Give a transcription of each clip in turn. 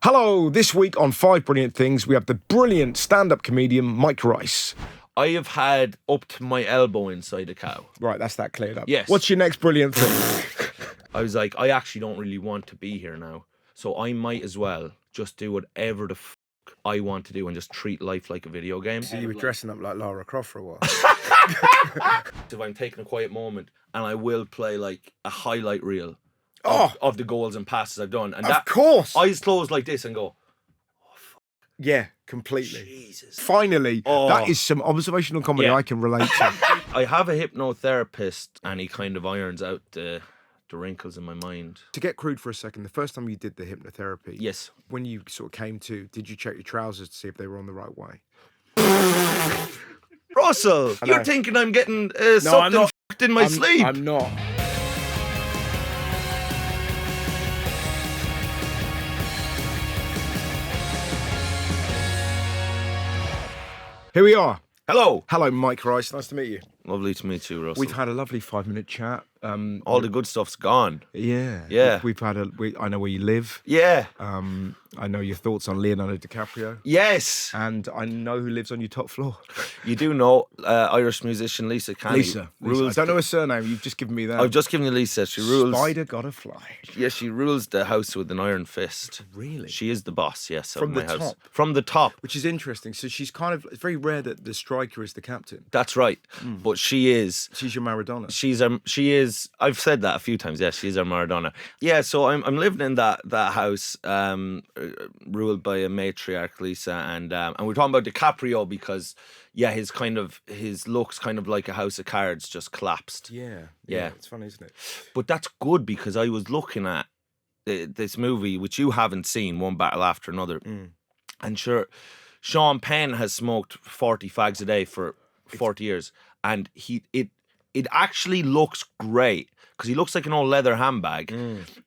Hello, this week on 5 Brilliant Things, we have the brilliant stand-up comedian Mike Rice. I have had up to my elbow inside a cow. Right, that's that cleared up. Yes. What's your next brilliant thing? I was like, I actually don't really want to be here now. So I might as well just do whatever the I want to do and just treat life like a video game. So you were dressing up like Lara Croft for a while. If I'm taking a quiet moment and I will play like a highlight reel of the goals and passes I've done. And of course. Eyes closed like this and go, yeah, completely. Jesus. Finally, that is some observational comedy I can relate to. I have a hypnotherapist and he kind of irons out the wrinkles in my mind. To get crude for a second, the first time you did the hypnotherapy, yes, when you sort of came to, did you check your trousers to see if they were on the right way? Russell, you're thinking I'm getting something fucked in my sleep. I'm not. Here we are. Hello. Hello, Mike Rice. Nice to meet you. Lovely to meet you, Russell. We've had a lovely 5-minute chat. All the good stuff's gone. Yeah. Yeah. We've had I know where you live. Yeah. I know your thoughts on Leonardo DiCaprio. Yes. And I know who lives on your top floor. You do know Irish musician Lisa Canny. Lisa. I don't know her surname. You've just given me that. I've just given you Lisa. She rules. Spider gotta fly. Yeah, she rules the house with an iron fist. Really? She is the boss, yes, From of the my house. top? From the top. Which is interesting. So she's kind of, it's very rare that the striker is the captain. That's right. But she is. She's your Maradona. She is. I've said that a few times. Yeah, she's our Maradona. Yeah, so I'm living in that house, ruled by a matriarch, Lisa, and we're talking about DiCaprio because his looks kind of like a house of cards just collapsed. Yeah. It's funny, isn't it? But that's good because I was looking at this movie which you haven't seen, One Battle After Another, and sure, Sean Penn has smoked 40 fags a day for 40 years, and it actually looks great because he looks like an old leather handbag.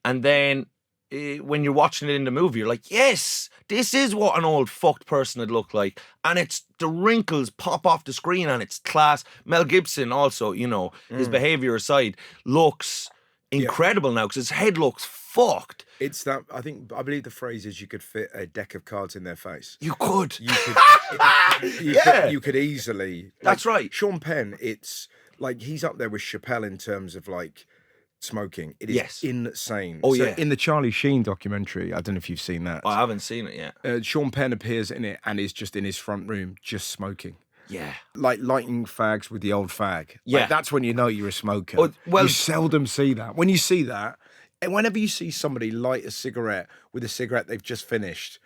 And then when you're watching it in the movie, you're like, yes, this is what an old fucked person would look like. And it's the wrinkles pop off the screen and it's class. Mel Gibson also, his behaviour aside, looks incredible now because his head looks fucked. It's that, I believe the phrase is you could fit a deck of cards in their face. You could. You could easily. That's right. Sean Penn, it's like he's up there with Chappelle in terms of like smoking. It is insane. Oh, so yeah. In the Charlie Sheen documentary, I don't know if you've seen that. I haven't seen it yet. Sean Penn appears in it and is just in his front room, just smoking. Yeah. Like lighting fags with the old fag. Yeah. Like, that's when you know you're a smoker. Well, you seldom see that. When you see that, and whenever you see somebody light a cigarette with a cigarette they've just finished,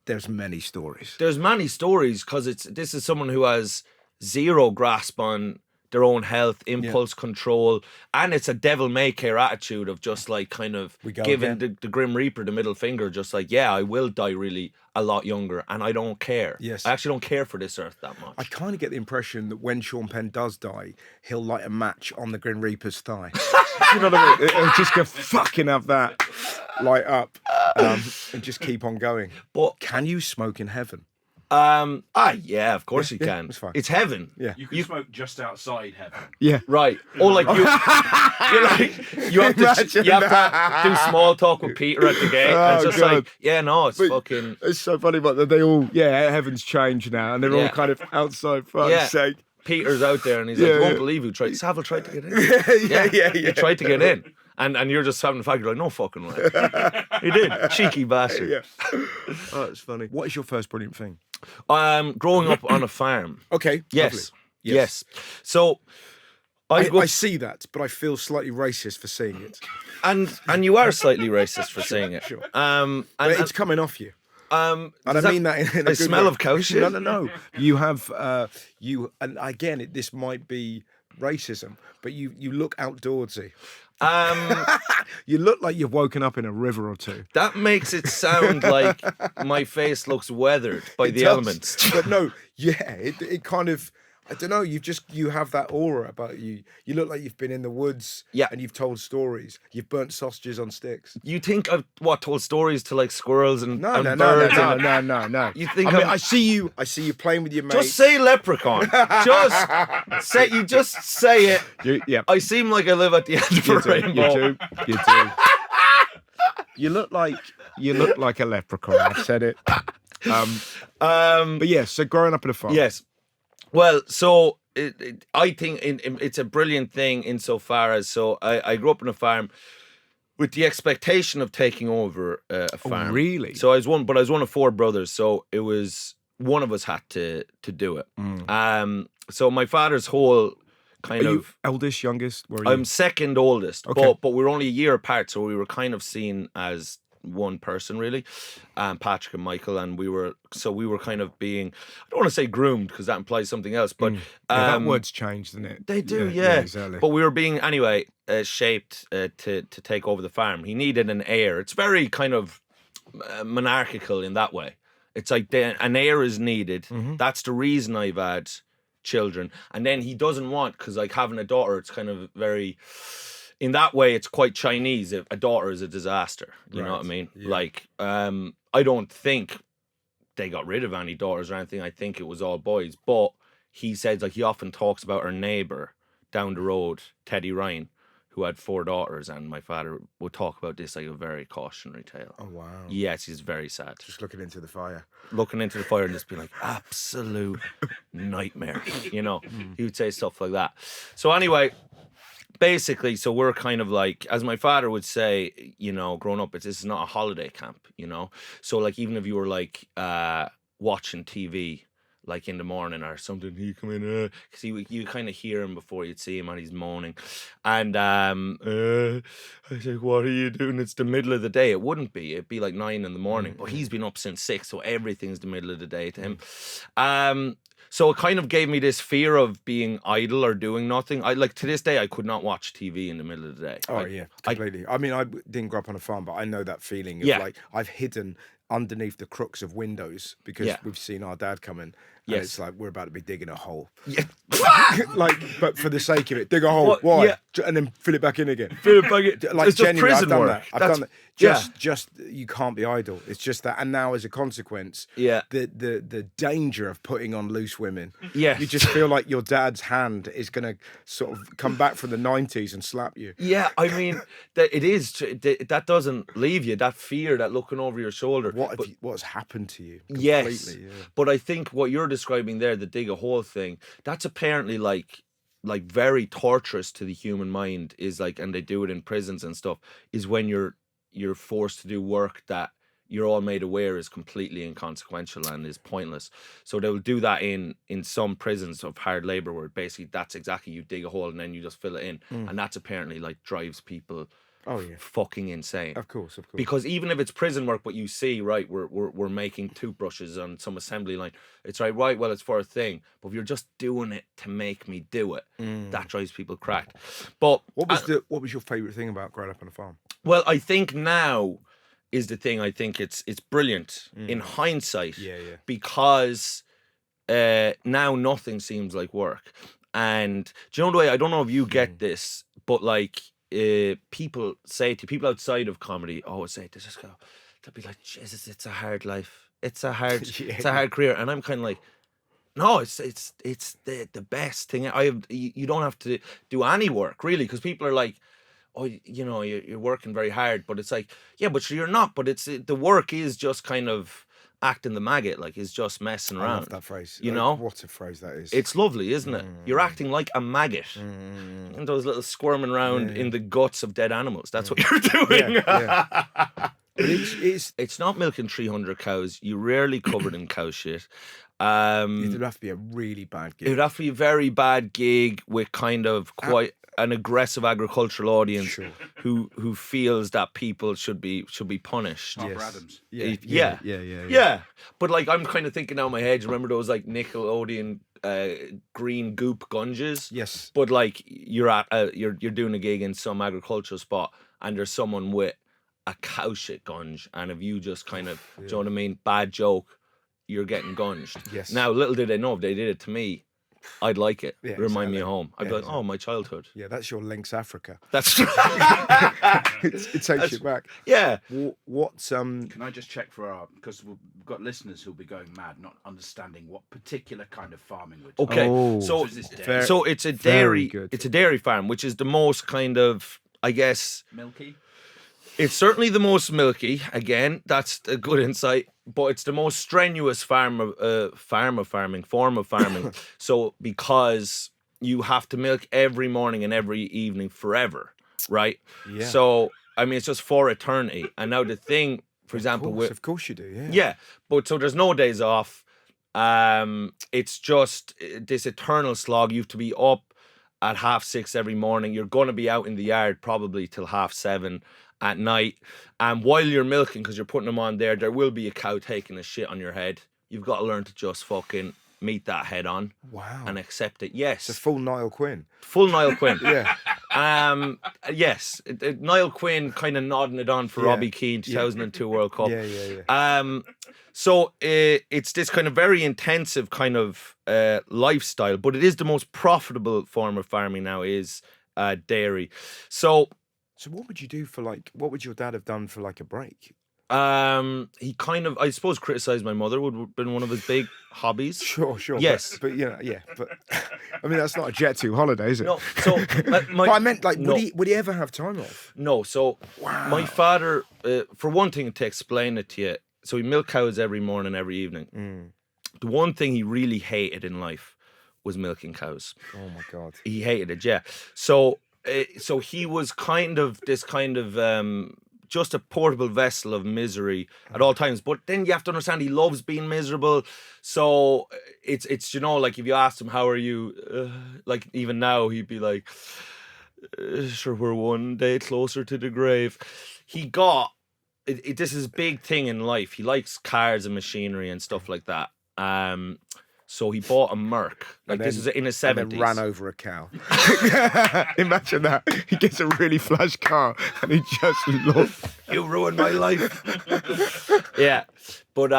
there's many stories. There's many stories because this is someone who has zero grasp on their own health, impulse control, and it's a devil may care attitude of just like kind of giving the Grim Reaper the middle finger, just like, yeah, I will die really a lot younger and I don't care. Yes. I actually don't care for this earth that much. I kind of get the impression that when Sean Penn does die, he'll light a match on the Grim Reaper's thigh. You know what I mean? It'll just go fucking have that light up and just keep on going. But can you smoke in heaven? Yeah, of course you can. It's fine. It's heaven. Yeah. You can smoke just outside heaven. Yeah. Right. Or like you have to do small talk with Peter at the gate. And it's just God. It's fucking. It's so funny, but they all, heaven's changed now, and they're all kind of outside, for fuck's sake. Peter's out there and he's like, you won't believe who tried. Savile tried to get in. He tried to get in. And you're just having the fact, you're like, no fucking way. He did. Cheeky bastard. Yeah. Oh, it's funny. What is your first brilliant thing? Growing up on a farm. Okay. Yes. Lovely. Yes. So I see that, but I feel slightly racist for seeing it. And you are slightly racist for saying it. Sure. And it's coming off you. And I mean that in a good smell way. of cow shit? No. You have and again, this might be racism, but you look outdoorsy. You look like you've woken up in a river or two. That makes it sound like my face looks weathered by the elements. But no, it kind of, I don't know, you have that aura about you. You look like you've been in the woods and you've told stories. You've burnt sausages on sticks. You think I've told stories to like squirrels and birds? No. You think I see you playing with your mates. Just say leprechaun. Just say it. I seem like I live at the end of a rainbow. You do. You look like You look like a leprechaun. I've said it. But yes, so growing up in a farm. Yes. Well, so I think it's a brilliant thing insofar as I grew up in a farm with the expectation of taking over a farm. really? So I was one of four brothers. So it was one of us had to do it. So my father's whole kind Are you of eldest, youngest? Where are you? I'm second oldest, Okay. but we were only a year apart, so we were kind of seen as one person really, Patrick and Michael, and we were kind of being, I don't want to say groomed because that implies something else, but that word's changed, isn't it? they do, yeah. Exactly. But we were being anyway shaped to take over the farm. He needed an heir. It's very kind of monarchical in that way. It's like an heir is needed. That's the reason I've had children, and then he doesn't want, because like having a daughter, it's kind of very, in that way it's quite Chinese. If a daughter is a disaster, you know what I mean? Yeah. Like I don't think they got rid of any daughters or anything. I think it was all boys, but he says, like, he often talks about our neighbor down the road, Teddy Ryan, who had 4 daughters, and my father would talk about this like a very cautionary tale. Oh wow. Yes, he's very sad. Just looking into the fire. Looking into the fire and just being like, absolute nightmare, you know. He would say stuff like that. So anyway, basically, so we're kind of like, as my father would say, you know, growing up, this is not a holiday camp, you know. So like, even if you were like watching TV like in the morning or something, he come in, because you kind of hear him before you'd see him, and he's moaning, and I was like, what are you doing? It's the middle of the day. It wouldn't be, it'd be like 9 in the morning, but he's been up since 6, so everything's the middle of the day to him. So it kind of gave me this fear of being idle or doing nothing. I, like, to this day, I could not watch TV in the middle of the day. Oh yeah, completely. I mean, I didn't grow up on a farm, but I know that feeling of like, I've hidden underneath the crooks of windows because we've seen our dad come in. And it's like, we're about to be digging a hole. Yeah. Like, but for the sake of it, dig a hole. What? Why? Yeah. And then fill it back in again. Fill it back in. Like, it's just genuinely, prison I've done work. that. I've done that. Just you can't be idle. It's just that. And now, as a consequence, the danger of putting on loose women. Yeah. You just feel like your dad's hand is going to sort of come back from the 90s and slap you. Yeah, I mean, that doesn't leave you, that fear, that looking over your shoulder. What's happened to you? Yes, yeah. But I think what you're describing there, the dig a hole thing, that's apparently like very torturous to the human mind, is like, and they do it in prisons and stuff, is when you're forced to do work that you're all made aware is completely inconsequential and is pointless. So they'll do that in some prisons of hard labor, where basically that's exactly, you dig a hole and then you just fill it in, and that's apparently like drives people fucking insane. Of course. Because even if it's prison work, but you see, right, we're making toothbrushes on some assembly line, it's right, well, it's for a thing. But if you're just doing it to make me do it, that drives people cracked. But what was your favourite thing about growing up on a farm? Well, I think now is the thing. I think it's brilliant in hindsight. Because now nothing seems like work. And do you know the way, I don't know if you get this, but like, people say to people outside of comedy, always say, they'll be like, Jesus, it's a hard life. It's a hard, it's a hard career. And I'm kind of like, no, it's the best thing. You don't have to do any work really, because people are like, oh, you know, you're working very hard, but it's like, yeah, but you're not. But the work is just kind of acting the maggot, like, is just messing around. I love that phrase. You know, what a phrase that is. It's lovely, isn't it? You're acting like a maggot, and those little squirming around in the guts of dead animals. That's what you're doing. But it's not milking 300 cows. You're rarely covered in cow shit. It would have to be a really bad gig. It would have to be a very bad gig with kind of quite an aggressive agricultural audience who feels that people should be punished. Harper Adams. Yeah. But like, I'm kind of thinking now in my head, remember those like Nickelodeon green goop gunges? Yes. But like, you're doing a gig in some agricultural spot, and there's someone with a cow shit gunge, and if you just kind of, do you know what I mean, bad joke, you're getting gunged. Yes. Now, little did they know, if they did it to me, I'd like it. Yeah, Remind me exactly. of home. I'd be like, oh, my childhood. Yeah, that's your Lynx Africa. That's It takes you back. Yeah. What's Can I just check for because we've got listeners who'll be going mad, not understanding what particular kind of farming we're talking Okay. Oh, So is this dairy? So it's a very dairy. good. It's a dairy farm, which is the most kind of, I guess, Milky? It's certainly the most milky. Again, that's a good insight. But it's the most strenuous form of farming. So because you have to milk every morning and every evening forever, right? Yeah. So I mean, it's just for eternity. And now the thing, for example, Of course you do. Yeah. yeah, but so there's no days off. It's just this eternal slog. You have to be up at 6:30 every morning. You're going to be out in the yard probably till 7:30 at night. And while you're milking, because you're putting them on there will be a cow taking a shit on your head. You've got to learn to just fucking meet that head on. Wow. And accept it. Yes. It's a full Niall Quinn. Full Niall Quinn. Yeah. Yes. Niall Quinn kind of nodding it on for Robbie Keane 2002 World Cup. Yeah. So it's this kind of very intensive kind of lifestyle, but it is the most profitable form of farming now is dairy. So what would you do for what would your dad have done for a break? He kind of, I suppose, criticised my mother would have been one of his big hobbies. Sure. Yes. But I mean, that's not a jet to holiday, is it? No, so but I meant would he ever have time off? No, so my father, for one thing, to explain it to you, so he milked cows every morning, every evening. The one thing he really hated in life was milking cows. Oh my God. He hated it, yeah. So he was kind of this kind of just a portable vessel of misery at all times. But then you have to understand he loves being miserable. So it's if you asked him, how are you? Even now, he'd be like, sure, we're one day closer to the grave. He got, this is a big thing in life. He likes cars and machinery and stuff like that. So he bought a Merc. This is in his 70s. And then ran over a cow. Imagine that. He gets a really flash car and he just loves. You ruined my life. Yeah. But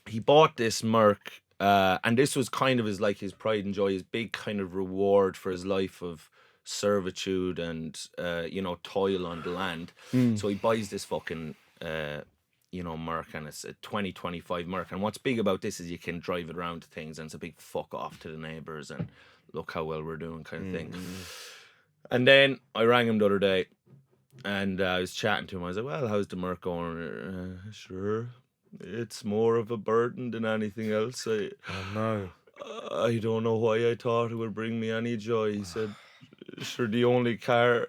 he bought this Merc. And this was kind of his pride and joy, his big kind of reward for his life of servitude and, toil on the land. So he buys this fucking... Merc, and it's a 2025 Merc. And what's big about this is you can drive it around to things, and it's a big fuck off to the neighbours and look how well we're doing kind of thing. And then I rang him the other day, and I was chatting to him. I was like, well, how's the Merc going? Sure, it's more of a burden than anything else. I don't know why I thought it would bring me any joy. He said, sure, the only car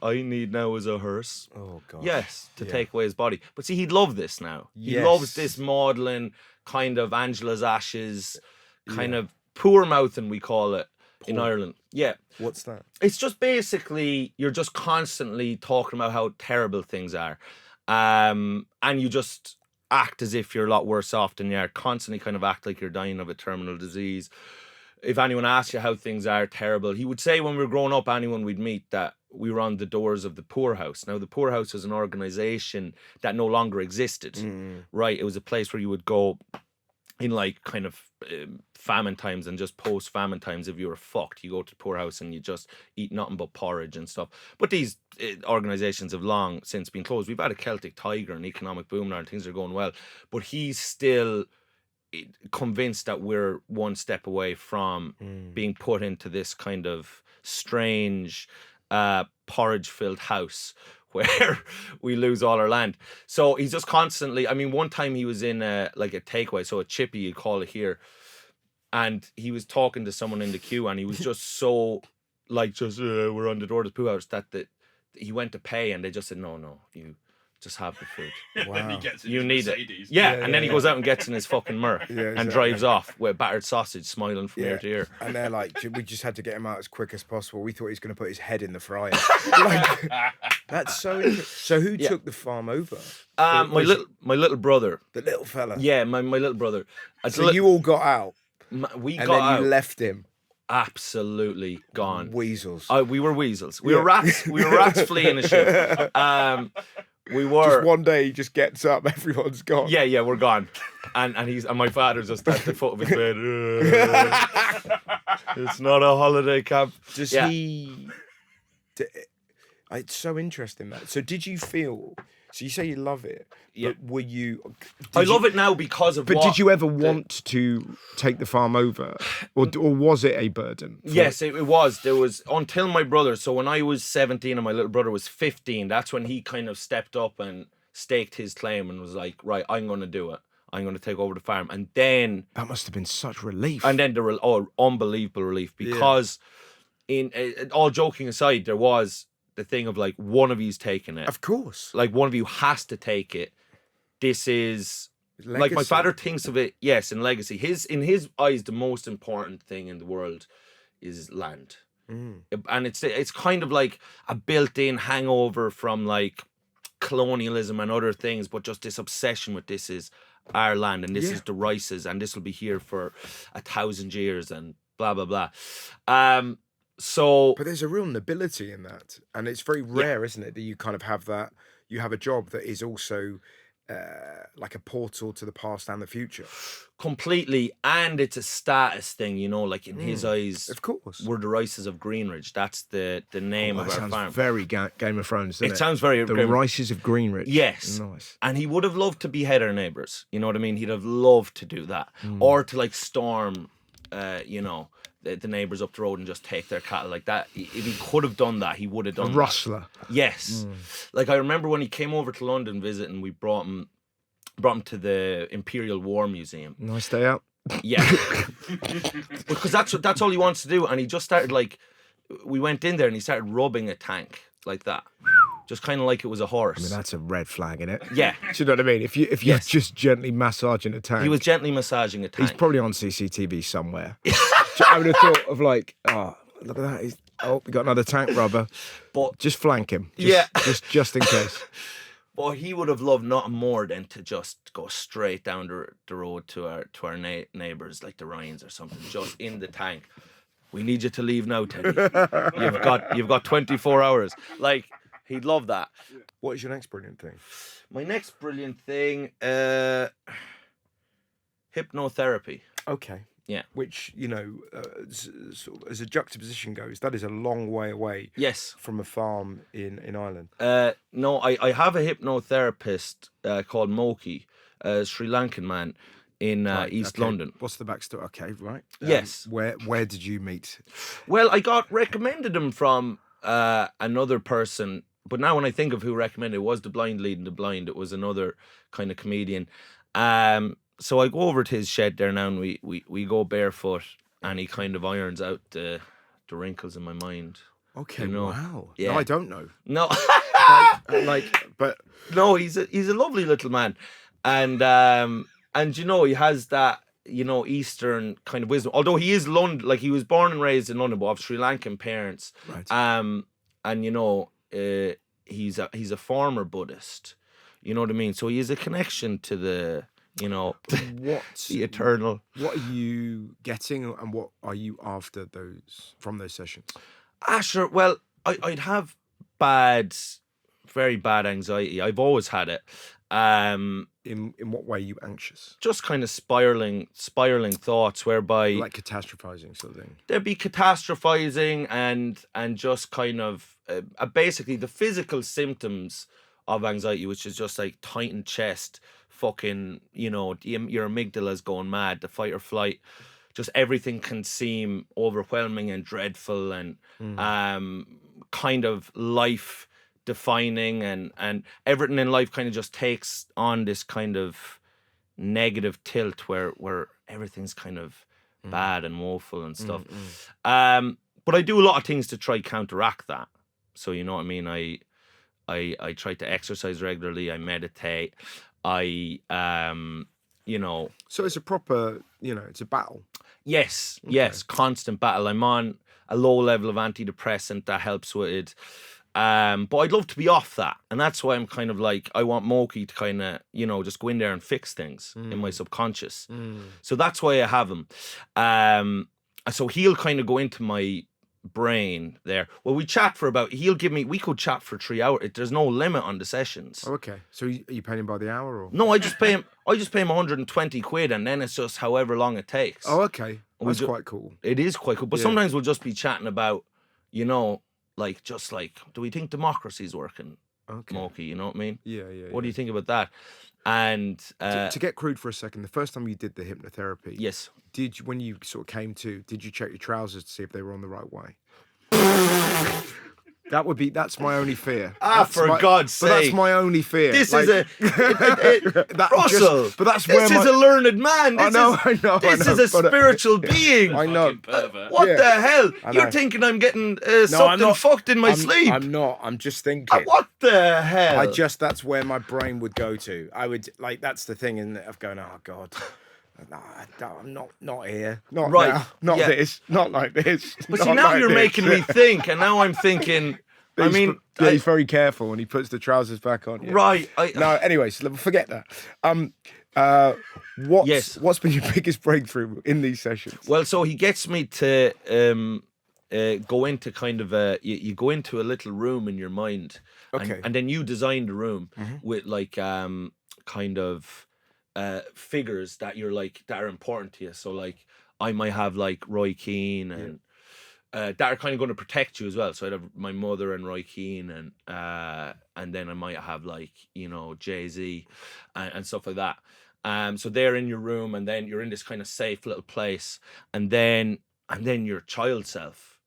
I need now is a hearse. Oh God. Yes, to take away his body. But see, he'd love this now. He loves this maudlin kind of Angela's Ashes, kind of poor mouthing, we call it in Ireland. Yeah. What's that? It's just basically you're just constantly talking about how terrible things are, and you just act as if you're a lot worse off than you are. Constantly kind of act like you're dying of a terminal disease. If anyone asks you how things are terrible, he would say when we were growing up, anyone we'd meet, that we were on the doors of the poorhouse. Now, the poorhouse was an organisation that no longer existed, right? It was a place where you would go in kind of famine times and just post-famine times. If you were fucked, you go to the poorhouse and you just eat nothing but porridge and stuff. But these organisations have long since been closed. We've had a Celtic tiger and economic boom now and things are going well. But he's still... convinced that we're one step away from being put into this kind of strange porridge-filled house where we lose all our land. So he's just constantly... I mean, one time he was in a takeaway, so a chippy, you call it here, and he was talking to someone in the queue, and he was just so we're on the door of the poo house that he went to pay, and they just said, no, you... just have the food. Wow. Then he gets in you his need Mercedes. it. Yeah, and then he goes out and gets in his fucking Merc and drives off with battered sausage, smiling from ear to ear. And they're like, we just had to get him out as quick as possible. We thought he was going to put his head in the fryer. That's so interesting. So who took the farm over? My little brother. The little fella. Yeah, my little brother. So you all got out. We and got then out. You left him. Absolutely gone. Weasels. We were weasels. We were rats. We were rats fleeing a ship. We were. Just one day he just gets up, everyone's gone. Yeah, we're gone. And my father's just at the foot of his bed. It's not a holiday camp. It's so interesting that. So did you feel So you say you love it, but were you? I love it now because of. But did you ever want to take the farm over, or was it a burden? Yes, it was. There was until my brother. So when I was 17 and my little brother was 15, that's when he kind of stepped up and staked his claim and was like, "Right, I'm going to do it. I'm going to take over the farm." And then that must have been such relief. And then unbelievable relief because, in all joking aside, there was the thing of like one of you's taking it. Of course, like one of you has to take it. This is. Legacy. Like my father thinks of it, yes, in legacy. In his eyes, the most important thing in the world is land, and it's kind of like a built-in hangover from like colonialism and other things, but just this obsession with this is our land and this is the Rices and this will be here for 1,000 years and blah blah blah. But there's a real nobility in that, and it's very rare, isn't it, that you kind of have that. You have a job that is also. Like a portal to the past and the future. Completely, and it's a status thing, you know, like in his eyes, of course, we're the Rices of Greenridge. That's the name of our sounds farm. Very Game of Thrones, doesn't it? It sounds very the Rices of Greenridge. Yes, nice. And he would have loved to behead our neighbours. You know what I mean? He'd have loved to do that, or to like storm, you know, the neighbours up the road and just take their cattle like that. If he could have done that, he would have done. A rustler. That. Yes, like I remember when he came over to London visiting, we brought him to the Imperial War Museum. Nice day out. Yeah, because that's all he wants to do, and he just started like, we went in there and he started rubbing a tank like that, just kind of like it was a horse. I mean, that's a red flag, isn't it? Yeah. Do you know what I mean? If you're just gently massaging a tank, he was gently massaging a tank. He's probably on CCTV somewhere. I would have thought of like, oh, look at that. We got another tank rubber. But just flank him. Just in case. But he would have loved nothing more than to just go straight down the road to our neighbours, like the Ryans or something, just in the tank. We need you to leave now, Teddy. You've got 24 hours. Like, he'd love that. What is your next brilliant thing? My next brilliant thing, hypnotherapy. Okay. Yeah. Which, you know, sort of, as a juxtaposition goes, that is a long way away. Yes. From a farm in Ireland. No, I have a hypnotherapist called Moki, a Sri Lankan man in East London. What's the backstory? Okay, right. Yes. Where did you meet? Well, I got recommended him from another person, but now when I think of who recommended it, was the blind leading the blind. It was another kind of comedian. So I go over to his shed there now, and we go barefoot, and he kind of irons out the wrinkles in my mind. Okay, you know? wow. Yeah. No, I don't know. No, but no, he's a lovely little man, and you know, he has that, you know, Eastern kind of wisdom. Although he is London, like he was born and raised in London, but of Sri Lankan parents. Right. And you know, he's a former Buddhist. You know what I mean? So he has a connection to the. You know, what's the eternal. What are you getting, and what are you after from those sessions? Sure. Well, I'd have very bad anxiety. I've always had it. In what way are you anxious? Just kind of spiraling thoughts, whereby like catastrophizing sort of thing. There'd be catastrophizing and just kind of basically the physical symptoms of anxiety, which is just like tightened chest. Fucking, you know, your amygdala's going mad, the fight or flight, just everything can seem overwhelming and dreadful and kind of life defining and everything in life kind of just takes on this kind of negative tilt where everything's kind of bad and woeful and stuff. But I do a lot of things to try counteract that. So you know what I mean? I try to exercise regularly, I meditate. You know. So it's a proper, you know, it's a battle. Yes, yes, constant battle. I'm on a low level of antidepressant that helps with it. But I'd love to be off that. And that's why I'm kind of like, I want Moki to kind of, you know, just go in there and fix things in my subconscious. So that's why I have him. So he'll kind of go into my brain there. Well, we chat for we could chat for 3 hours. There's no limit on the sessions. Oh, okay. So are you paying him by the hour or? No, I just pay him 120 quid, and then it's just however long it takes. Oh, okay. That's quite cool. It is quite cool. But sometimes we'll just be chatting about, you know, like, just like, do we think democracy's working? Okay. Smokey. You know what I mean? Yeah, yeah. What do you think about that? And To get crude for a second, the first time you did the hypnotherapy, yes. when you sort of came to, did you check your trousers to see if they were on the right way? That's my only fear. God's But that's sake. my only fear. This Like, is Russell. but that's this where is a learned man. This I know. This is a spiritual being. I know. What Yeah. the hell? I You're know. thinking I'm getting I'm sucked and not. fucked in my sleep. I'm not. I'm just thinking. What the hell? That's where my brain would go to. I would that's the thing, isn't it? Of going, oh God, I'm not here, not Right, now, not yeah. this, not like this. But not see, now like you're this. making me think, and now I'm thinking. I mean, he's very careful when he puts the trousers back on. Yeah. right? No, anyways, forget that. What's been your biggest breakthrough in these sessions? Well, so he gets me to go into kind of you go into a little room in your mind, Okay. and then you design the room with like kind of figures that you're like that are important to you. So like I might have like Roy Keane and. That are kind of going to protect you as well. So I'd have my mother and Roy Keane, and then I might have like Jay-Z and stuff like that. So they're in your room, and then you're in this kind of safe little place, and then your child self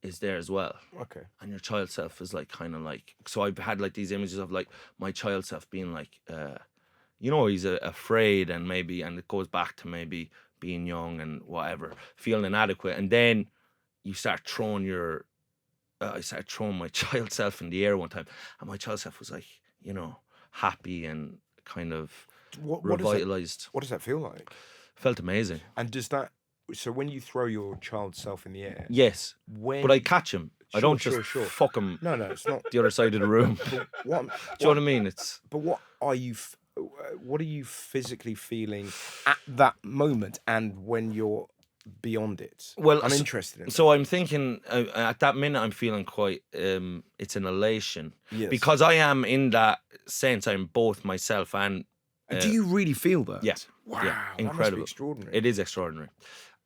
is there as well. Okay. And your child self is like kind of like, so I've had like these images of like my child self being like, he's afraid and it goes back to maybe being young and whatever, feeling inadequate, and then. You start throwing I started throwing my child self in the air one time, and my child self was like, happy and kind of revitalized. What does that feel like? Felt amazing. And so when you throw your child self in the air, yes, but I catch him. I don't just fuck him. No, it's not the other side of the room. Do you know what I mean? But what are you physically feeling at that moment, and when you're beyond it? Well, I'm interested in so I'm thinking at that minute I'm feeling quite it's an elation. Yes. Because I am in that sense I'm both myself and do you really feel that? Yeah. Wow. Yeah, incredible. That must be extraordinary. It is extraordinary.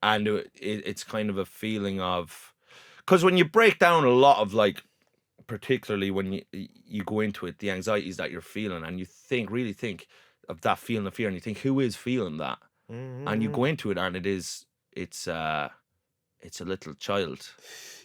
And it's kind of a feeling of, because when you break down a lot of like, particularly when you go into it, the anxieties that you're feeling, and you really think of that feeling of fear, and you think, who is feeling that? And you go into it, and it's a little child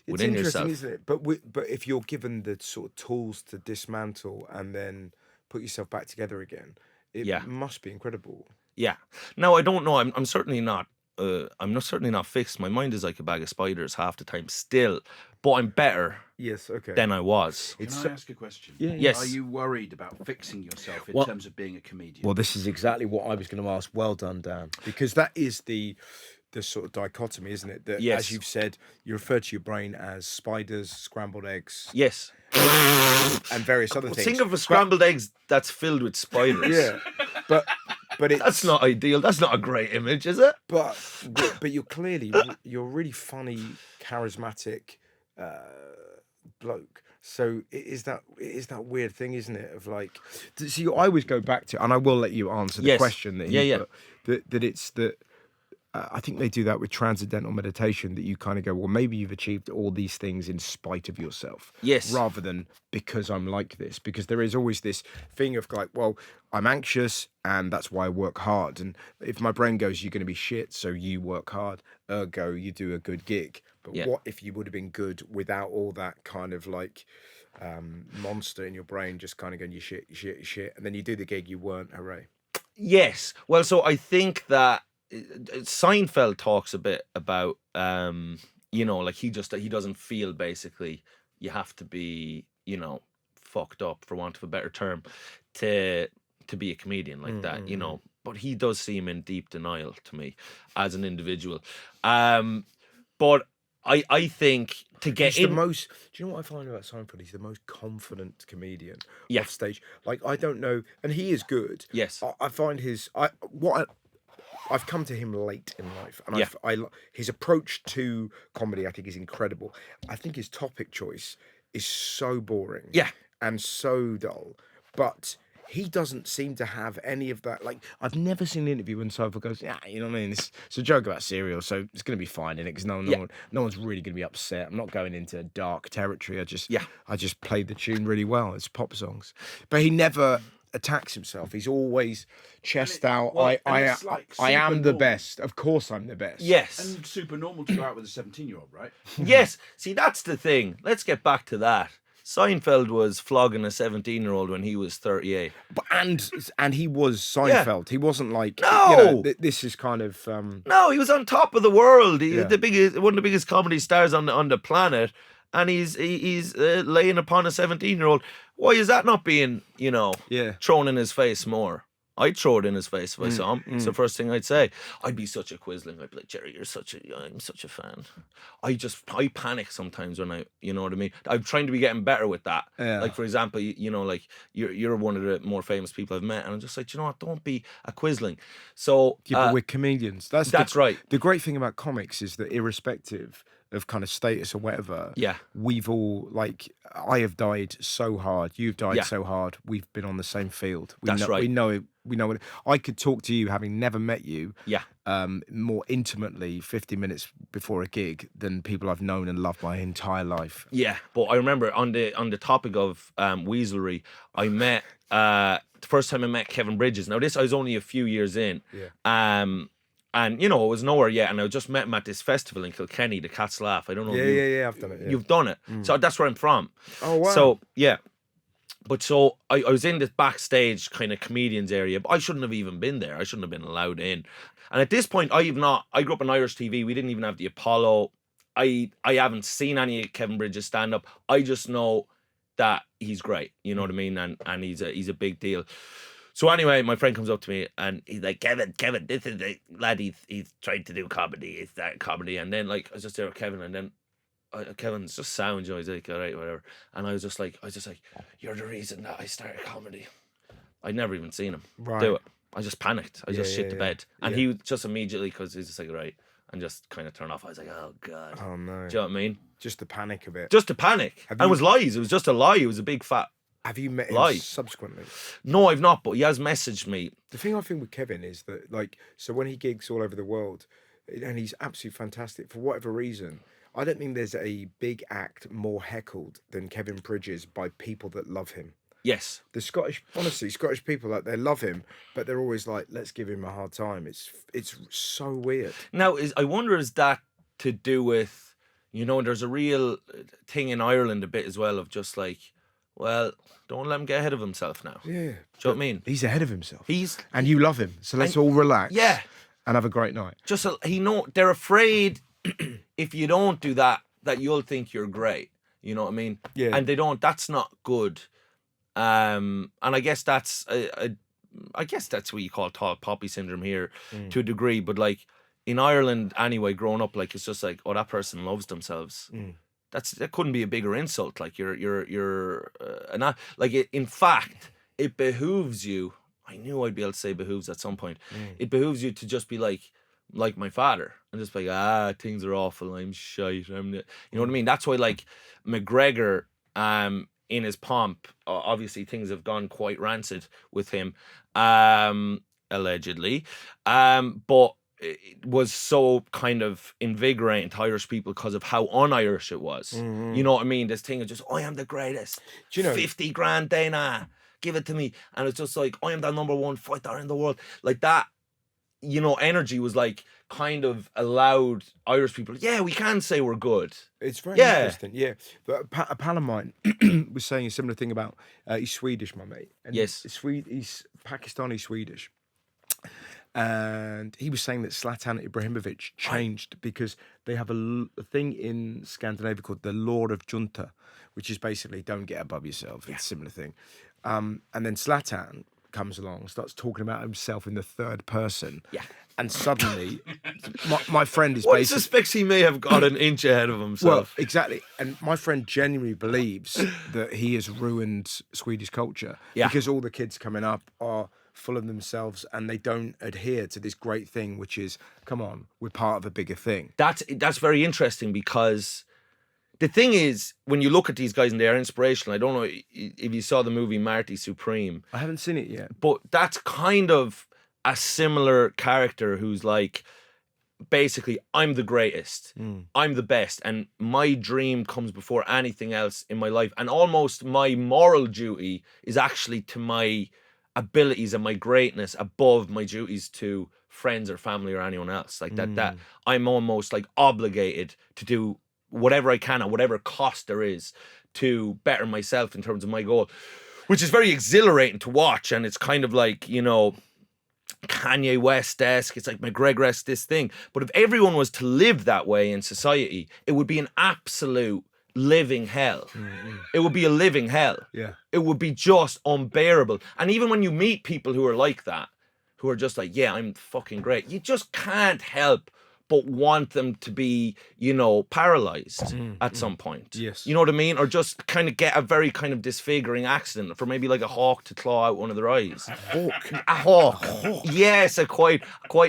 within yourself. It's interesting, isn't it? But if you're given the sort of tools to dismantle and then put yourself back together again, it must be incredible. Yeah. Now I don't know. I'm certainly not. Certainly not fixed. My mind is like a bag of spiders half the time still, but I'm better. Yes. Okay. Than I was. Can I ask a question? Yeah. Yes. Are you worried about fixing yourself in terms of being a comedian? Well, this is exactly what I was going to ask. Well done, Dan. Because that is the sort of dichotomy, isn't it? That, as you've said, you refer to your brain as spiders, scrambled eggs. Yes. And various other things. Think of a scrambled eggs that's filled with spiders. Yeah. But it's, that's not ideal. That's not a great image, is it? But you're really funny, charismatic bloke. So it is that weird thing, isn't it? Of like, see, I always go back to, and I will let you answer the question that he put, that it's that. I think they do that with transcendental meditation, that you kind of go, well, maybe you've achieved all these things in spite of yourself. Yes. Rather than because I'm like this. Because there is always this thing of like, well, I'm anxious and that's why I work hard. And if my brain goes, you're going to be shit, so you work hard, ergo, you do a good gig. But what if you would have been good without all that kind of like monster in your brain just kind of going, you shit, and then you do the gig, you weren't, hooray. Yes. Well, so I think that Seinfeld talks a bit about like he doesn't feel, basically you have to be fucked up, for want of a better term, to be a comedian like that, but he does seem in deep denial to me as an individual, but I think to get he's in the most, do you know what I find about Seinfeld? He's the most confident comedian off stage. Like, I don't know, and he is good. Yes. I find I've come to him late in life, and his approach to comedy, I think, is incredible. I think his topic choice is so boring, and so dull. But he doesn't seem to have any of that. Like, I've never seen an interview when Seinfeld goes, yeah, you know what I mean? It's a joke about cereal, so it's going to be fine in it because no one's really going to be upset. I'm not going into dark territory. I just played the tune really well. It's pop songs, but he never attacks himself. He's always chest out. well, I it's like I am super the normal. best. Of course, I'm the best. Yes. And super normal to go out with a 17-year-old, right? Yes. See, that's the thing. Let's get back to that. Seinfeld was flogging a 17-year-old when he was 38. But and he was Seinfeld. He wasn't like No. this is kind of No, he was on top of the world. He Yeah. one of the biggest comedy stars on the planet, and he's laying upon a 17-year-old. Why is that not being thrown in his face more? I'd throw it in his face if I saw him. It's the first thing I'd say. I'd be such a quisling. I'd be like, Jerry, I'm such a fan. I panic sometimes when you know what I mean? I'm trying to be getting better with that. Yeah. Like, for example, like you're one of the more famous people I've met, and I'm just like, you know what? Don't be a quisling. So but we're comedians. That's right. The great thing about comics is that irrespective of kind of status or whatever, we've all, like, I have died so hard, you've died so hard, we've been on the same field. That's right. We know it. I could talk to you, having never met you, more intimately 50 minutes before a gig than people I've known and loved my entire life. Yeah, but I remember on the topic of weaselry, I met the first time I met Kevin Bridges. Now this I was only a few years in. And, it was nowhere yet. And I just met him at this festival in Kilkenny, the Cats Laugh. I don't know. Yeah, I've done it. Yeah. You've done it. So that's where I'm from. Oh, wow. So, yeah. But so I was in this backstage kind of comedians area, but I shouldn't have even been there. I shouldn't have been allowed in. And at this point, I grew up on Irish TV. We didn't even have the Apollo. I haven't seen any of Kevin Bridges stand up. I just know that he's great. You know what I mean? And he's a big deal. So anyway, my friend comes up to me and he's like, Kevin, this is the lad, he's trying to do comedy. It's that comedy. And then, like, I was just there with Kevin, and then Kevin's just sound. He's like, all right, whatever. And I was just like, you're the reason that I started comedy. I'd never even seen him do it. I just panicked. I just shit to bed. And he just immediately, because he's just like, right, and just kind of turned off. I was like, oh, God. Oh, no. Do you know what I mean? Just the panic of it. Just a panic. And it was lies. It was just a lie. It was a big fat Have you met lie. him subsequently? No, I've not, but he has messaged me. The thing I think with Kevin is that, like, so when he gigs all over the world, and he's absolutely fantastic, for whatever reason, I don't think there's a big act more heckled than Kevin Bridges by people that love him. Yes. The Scottish people, like, they love him, but they're always like, let's give him a hard time. It's so weird. Now, I wonder, is that to do with, there's a real thing in Ireland a bit as well of just like, well, don't let him get ahead of himself now. Yeah. Do you know what I mean? He's ahead of himself. And you love him, so let's all relax. Yeah. And have a great night. Just they're afraid if you don't do that you'll think you're great. You know what I mean? Yeah. And they don't. That's not good. And I guess that's what you call tall poppy syndrome here to a degree. But like in Ireland anyway, growing up, like it's just like, oh, that person loves themselves. That couldn't be a bigger insult. Like in fact, it behooves you. I knew I'd be able to say behooves at some point. It behooves you to just be like my father and just be like, things are awful. I'm shite. You know what I mean? That's why, like, McGregor, in his pomp, obviously things have gone quite rancid with him, allegedly, but it was so kind of invigorating to Irish people because of how un-Irish it was. You know what I mean? This thing of just, I am the greatest. Do you know, 50 grand, Dana, give it to me. And it's just like, I am the number one fighter in the world. Like that, energy was like kind of allowed Irish people, we can say we're good. It's very interesting, yeah. But a pal of mine was saying a similar thing about, he's Swedish, my mate. And yes. He's Pakistani Swedish. And he was saying that Zlatan Ibrahimovic changed because they have a thing in Scandinavia called the law of junta, which is basically don't get above yourself. It's a similar thing. And then Zlatan comes along, starts talking about himself in the third person. Yeah. And suddenly, my friend is One basically... suspects he may have got an inch ahead of himself. Well, exactly. And my friend genuinely believes that he has ruined Swedish culture because all the kids coming up are full of themselves and they don't adhere to this great thing, which is, come on, we're part of a bigger thing. That's very interesting because the thing is, when you look at these guys and they are inspirational, I don't know if you saw the movie Marty Supreme, I haven't seen it yet. but that's kind of a similar character who's like, basically, I'm the greatest, I'm the best, and my dream comes before anything else in my life, and almost my moral duty is actually to my abilities and my greatness above my duties to friends or family or anyone else. Like that I'm almost like obligated to do whatever I can at whatever cost there is to better myself in terms of my goal, which is very exhilarating to watch. And it's kind of like, you know, Kanye West-esque. It's like McGregor-esque, this thing. But if everyone was to live that way in society, it would be an absolute living hell. It would be a living hell. Yeah. It would be just unbearable. And even when you meet people who are like that, who are just like, yeah, I'm fucking great, you just can't help but want them to be, you know, paralyzed at some point. Yes. You know what I mean? Or just kind of get a very kind of disfiguring accident, for maybe like a hawk to claw out one of their eyes. A hawk. Yes, a quite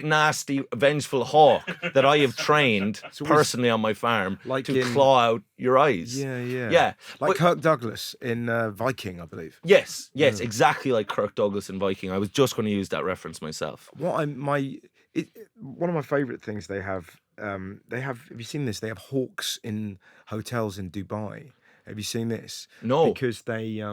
nasty, vengeful hawk that I have trained personally on my farm to claw out your eyes. Yeah. Like Kirk Douglas in Viking, I believe. Yes, exactly like Kirk Douglas in Viking. I was just going to use that reference myself. One of my favourite things they have. Have you seen this? They have hawks in hotels in Dubai. Have you seen this? No. Because they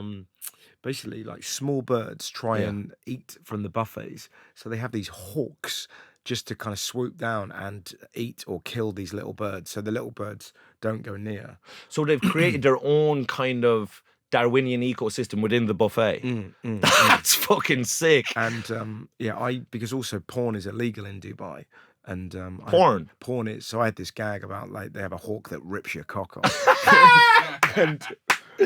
basically, like, small birds try and eat from the buffets, so they have these hawks just to kind of swoop down and eat or kill these little birds, so the little birds don't go near. So they've created their own kind of Darwinian ecosystem within the buffet. That's fucking sick. And because also porn is illegal in Dubai. And porn is. So I had this gag about, like, they have a hawk that rips your cock off. And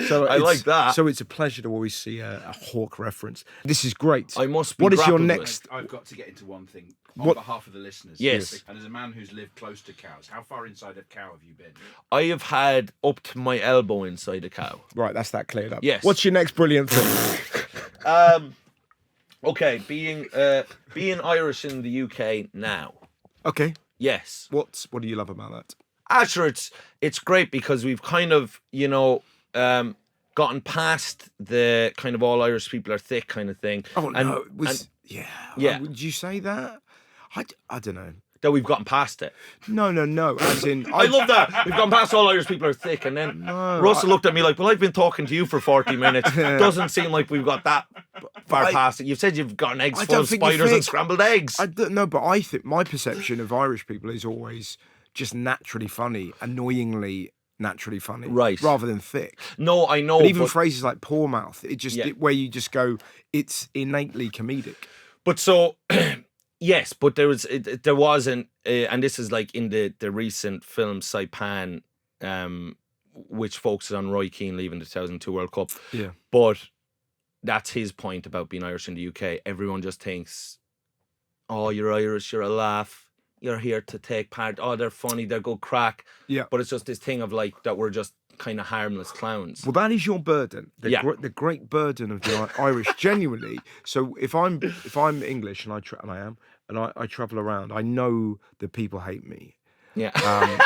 so I like that. So it's a pleasure to always see a hawk reference. This is great. I must be. What is your grappled next? I've got to get into one thing on behalf of the listeners. Yes. And as a man who's lived close to cows, how far inside a cow have you been? I have had up to my elbow inside a cow. Right, that's that cleared up. Yes. What's your next brilliant thing? Okay, being Irish in the UK now. Okay. Yes. What do you love about that? Sure, it's great because we've kind of, you know, gotten past the kind of all Irish people are thick kind of thing. Oh, no. Yeah. Would you say that? I don't know. That we've gotten past it. No. As in, I love that. We've gone past all Irish people are thick. And then Russell looked at me like, well, I've been talking to you for 40 minutes. Doesn't seem like we've got that far past it. You've said you've gotten eggs full of spiders and scrambled eggs. I don't know, but I think my perception of Irish people is always just naturally funny, annoyingly naturally funny. Right. Rather than thick. No, I know. But even phrases like poor mouth, where you just go, it's innately comedic. But so... Yes, but there wasn't, and this is like in the recent film Saipan, which focuses on Roy Keane leaving the 2002 World Cup. Yeah. But that's his point about being Irish in the UK. Everyone just thinks, oh, you're Irish, you're a laugh, you're here to take part. Oh, they're funny, they're good crack. Yeah. But it's just this thing of like that we're just kind of harmless clowns. Well, that is your burden. The great burden of the Irish, genuinely. So if I'm English, and I am, and I travel around, I know that people hate me. Yeah. I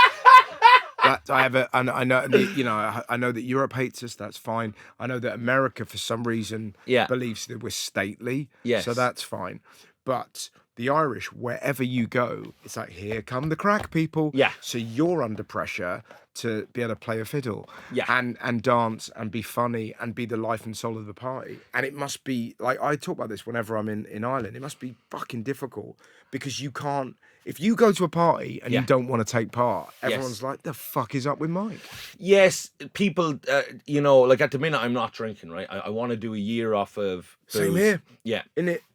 know that Europe hates us. That's fine. I know that America, for some reason, believes that we're stately. Yes. So that's fine. But the Irish, wherever you go, it's like, here come the crack people. Yeah. So you're under pressure to be able to play a fiddle. Yeah. And dance and be funny and be the life and soul of the party. And it must be, like, I talk about this whenever I'm in Ireland, it must be fucking difficult because you can't, if you go to a party and you don't want to take part, everyone's like, the fuck is up with Mike? Yes, people, you know, like at the minute I'm not drinking, right? I want to do a year off of booze. Same here. Yeah.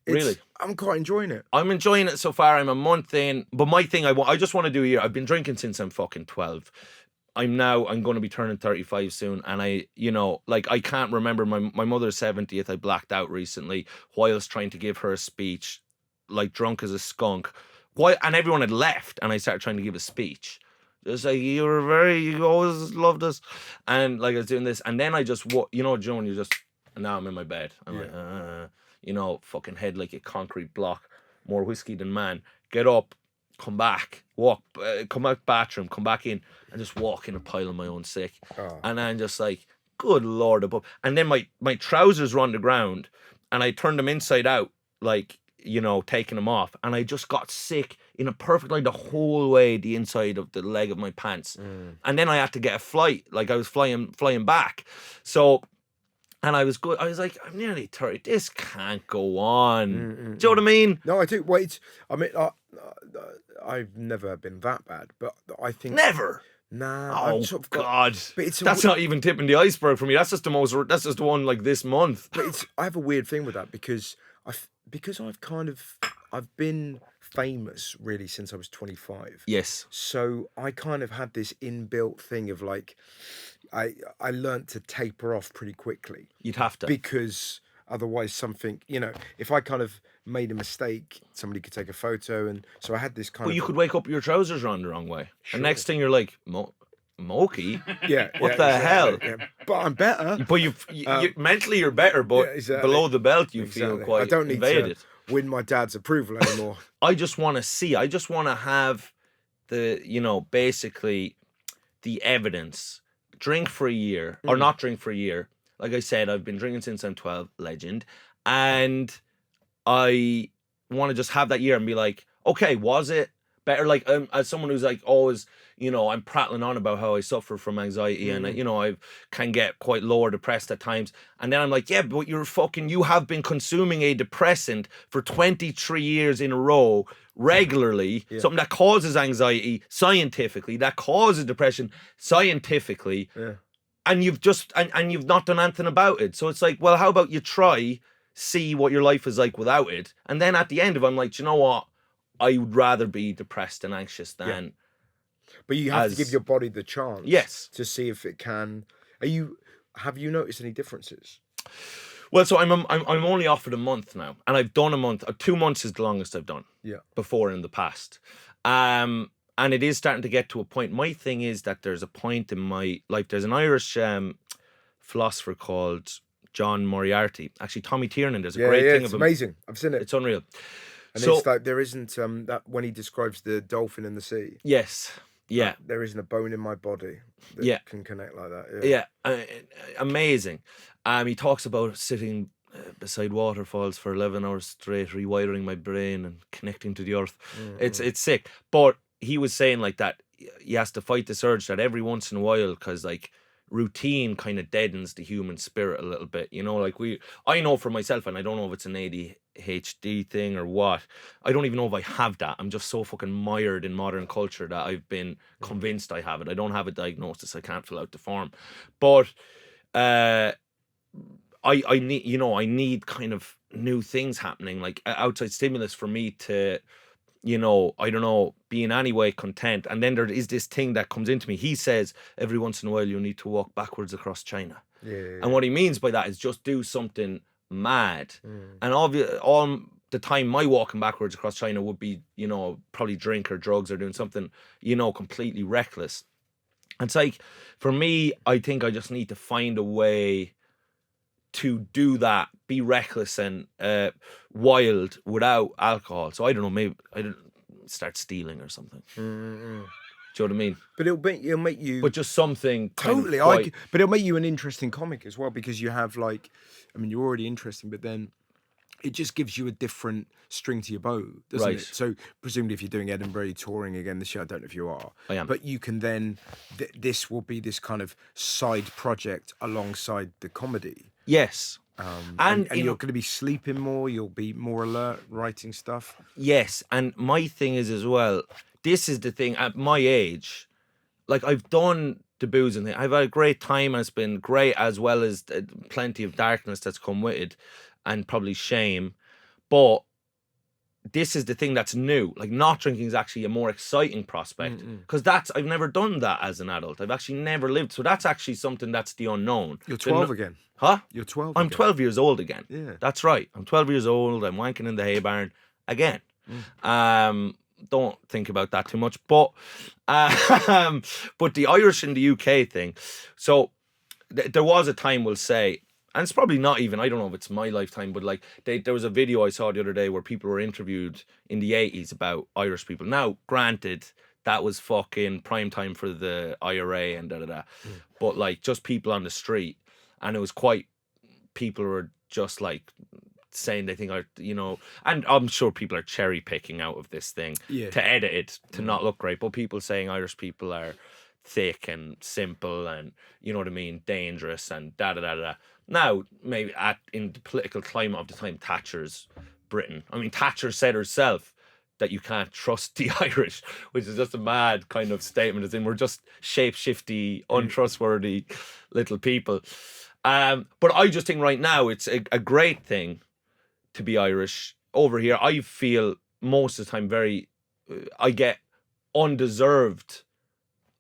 Really? I'm quite enjoying it. I'm enjoying it so far. I'm a month in, but my thing, I just want to do a year. I've been drinking since I'm fucking 12. I'm going to be turning 35 soon, and I can't remember my mother's 70th. I blacked out recently whilst trying to give her a speech, like drunk as a skunk. And everyone had left, and I started trying to give a speech. Just like, you always loved us. And like I was doing this, and then I just, when you just, and now I'm in my bed. I'm like, fucking head like a concrete block, more whiskey than man. Get up, come back, come out the bathroom, come back in, and just walk in a pile of my own sick. Oh. And I'm just like, good Lord above. And then my trousers were on the ground, and I turned them inside out, like, taking them off. And I just got sick in a perfect line the whole way, the inside of the leg of my pants. And then I had to get a flight, like I was flying back. So, and I was good. I was like, I'm nearly 30. This can't go on. Do you know what I mean? No, I do. Wait, I mean, I've never been that bad, but I think Never. Nah, Oh, I've sort of got, God. but it's That's not even tipping the iceberg for me. That's just the one like this month. But I have a weird thing with that because I've been famous really since I was 25. Yes. So I kind of had this inbuilt thing of like, I learned to taper off pretty quickly You'd have to. because otherwise something, if I kind of made a mistake, somebody could take a photo, and so I had this kind But of. you could wake up, your trousers are on the wrong way. Sure. And next thing you're like, Moki? Yeah. What the hell? Yeah. But I'm better. But you mentally you're better, but Yeah, exactly. below the belt you feel Exactly. quite I don't need invaded. to win my dad's approval anymore. I just want to see. I just want to have basically the evidence. Drink for a year or not drink for a year. Like I said, I've been drinking since I'm 12, legend. And I want to just have that year and be like, okay, was it better? Like, as someone who's like always, I'm prattling on about how I suffer from anxiety and, I can get quite low or depressed at times. And then I'm like, yeah, but you have been consuming a depressant for 23 years in a row regularly, something that causes anxiety scientifically, that causes depression scientifically. Yeah. And you've just, and you've not done anything about it. So it's like, well, how about you see what your life is like without it. And then at the end of it, I'm like, do you know what? I would rather be depressed and anxious than. Yeah. But you have to give your body the chance. Yes. To see if it can. Have you noticed any differences? Well, so I'm only offered a month now, and I've done a month. 2 months is the longest I've done. Yeah. Before in the past. And it is starting to get to a point. My thing is that there's a point in my life. There's an Irish philosopher called John Moriarty. Actually, Tommy Tiernan, there's a great thing of him. It's amazing. I've seen it. It's unreal. And So, it's like there isn't that when he describes the dolphin in the sea. yes. Yeah. There isn't a bone in my body that can connect like that. Yeah. Amazing. He talks about sitting beside waterfalls for 11 hours straight, rewiring my brain and connecting to the earth. It's sick. But he was saying like that he has to fight this urge that every once in a while, because like routine kind of deadens the human spirit a little bit, like I know for myself, and I don't know if it's an ADHD thing or what. I don't even know if I have that. I'm just so fucking mired in modern culture that I've been convinced I have it. I don't have a diagnosis. I can't fill out the form. But I need, I need kind of new things happening, like outside stimulus for me to, I don't know, be in any way content. And then there is this thing that comes into me. He says every once in a while you need to walk backwards across China. Yeah. And what he means by that is just do something mad. And all the time my walking backwards across China would be, probably drink or drugs or doing something, completely reckless. And it's like, for me, I think I just need to find a way to do that, be reckless and wild without alcohol. So I don't know, maybe I don't start stealing or something. Do you know what I mean? But it'll make you. But just something Totally. But it'll make you an interesting comic as well, because you have like, you're already interesting, but then it just gives you a different string to your bow, doesn't Right. it? So presumably if you're doing Edinburgh touring again this year, I don't know if you are. I am. But you can then, this will be this kind of side project alongside the comedy. Yes. And you're going to be sleeping more, you'll be more alert, writing stuff. Yes. And my thing is as well, this is the thing, at my age, like I've done the booze and I've had a great time and it's been great, as well as plenty of darkness that's come with it and probably shame. But this is the thing that's new. Like not drinking is actually a more exciting prospect, because I've never done that as an adult. I've actually never lived. So that's actually something that's the unknown. You're 12 again. Huh? You're 12 I'm again. 12 years old again. Yeah. That's right. I'm 12 years old. I'm wanking in the hay barn again. Don't think about that too much. But but the Irish in the UK thing. So there was a time, we'll say, and it's probably not even, I don't know if it's my lifetime, but like there was a video I saw the other day where people were interviewed in the 80s about Irish people. Now, granted, that was fucking prime time for the IRA and da-da-da. But like just people on the street, and it was quite, people were just like saying they think and I'm sure people are cherry picking out of this thing to edit it to not look great, but people saying Irish people are thick and simple and, you know what I mean, dangerous and da-da-da-da. Now, maybe in the political climate of the time, Thatcher's Britain. I mean, Thatcher said herself that you can't trust the Irish, which is just a mad kind of statement, as in we're just shape-shifty, untrustworthy little people. But I just think right now it's a great thing to be Irish. Over here, I feel most of the time I get undeserved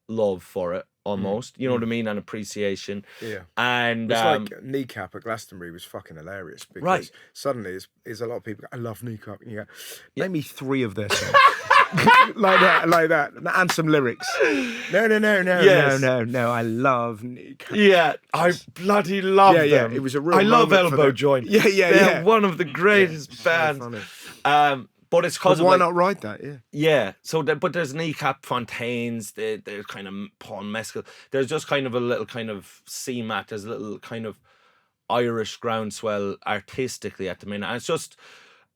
love for it, almost. You know what I mean? And appreciation. Yeah. And it's like Kneecap at Glastonbury was fucking hilarious because suddenly there's a lot of people, I love Kneecap. And you go, name me 3 of their songs. like that. And some lyrics. No. I love Kneecap. Yeah, I bloody love them. Yeah, it was a real I love moment for Elbow them. Joint. Yeah. They're one of the greatest bands. So but it's because why not write that? Yeah. So, but there's Kneecap Fontaines. There's kind of Paul Mescal. There's just kind of a little kind of CMAT. There's a little kind of Irish groundswell artistically at the minute. And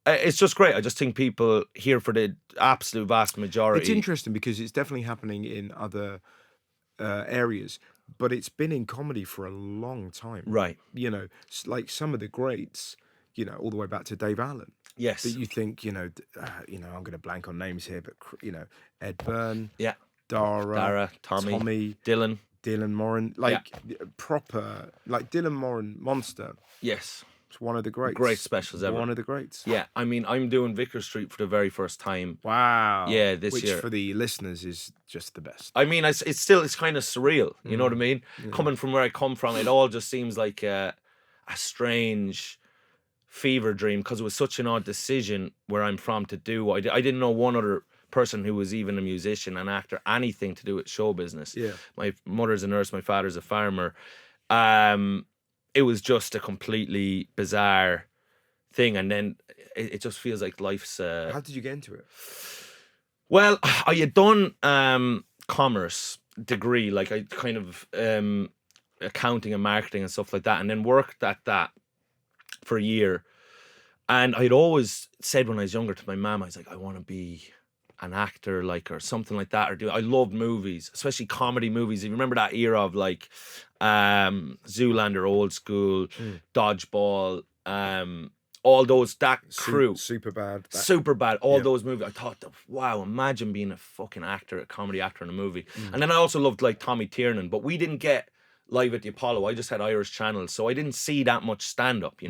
it's just great. I just think people here for the absolute vast majority. It's interesting because it's definitely happening in other areas, but it's been in comedy for a long time. Right. You know, like some of the greats, all the way back to Dave Allen. Yes. That you think, I'm going to blank on names here, but, Ed Byrne. Yeah. Dara, Tommy, Dylan Moran, proper, like Dylan Moran Monster. Yes. It's one of the greats. Great specials ever. One of the greats. Yeah, I mean, I'm doing Vicar Street for the very first time. Wow. Yeah, this Which year. Which for the listeners is just the best. I mean, it's kind of surreal. You know what I mean? Yeah. Coming from where I come from, it all just seems like a strange fever dream because it was such an odd decision where I'm from to do. I didn't know one other person who was even a musician, an actor, anything to do with show business. Yeah. My mother's a nurse, my father's a farmer. It was just a completely bizarre thing, and then it just feels like life's. How did you get into it? Well, I had done commerce degree, like I kind of accounting and marketing and stuff like that, and then worked at that for a year. And I'd always said when I was younger to my mum, I was like, I want to be an actor, like, or something like that, I loved movies, especially comedy movies. If you remember that era of like Zoolander, Old School, Dodgeball, all those, that crew, Superbad, all those movies. I thought, wow, imagine being a fucking actor, a comedy actor in a movie. And then I also loved like Tommy Tiernan, but we didn't get Live at the Apollo. I just had Irish channels, so I didn't see that much stand up,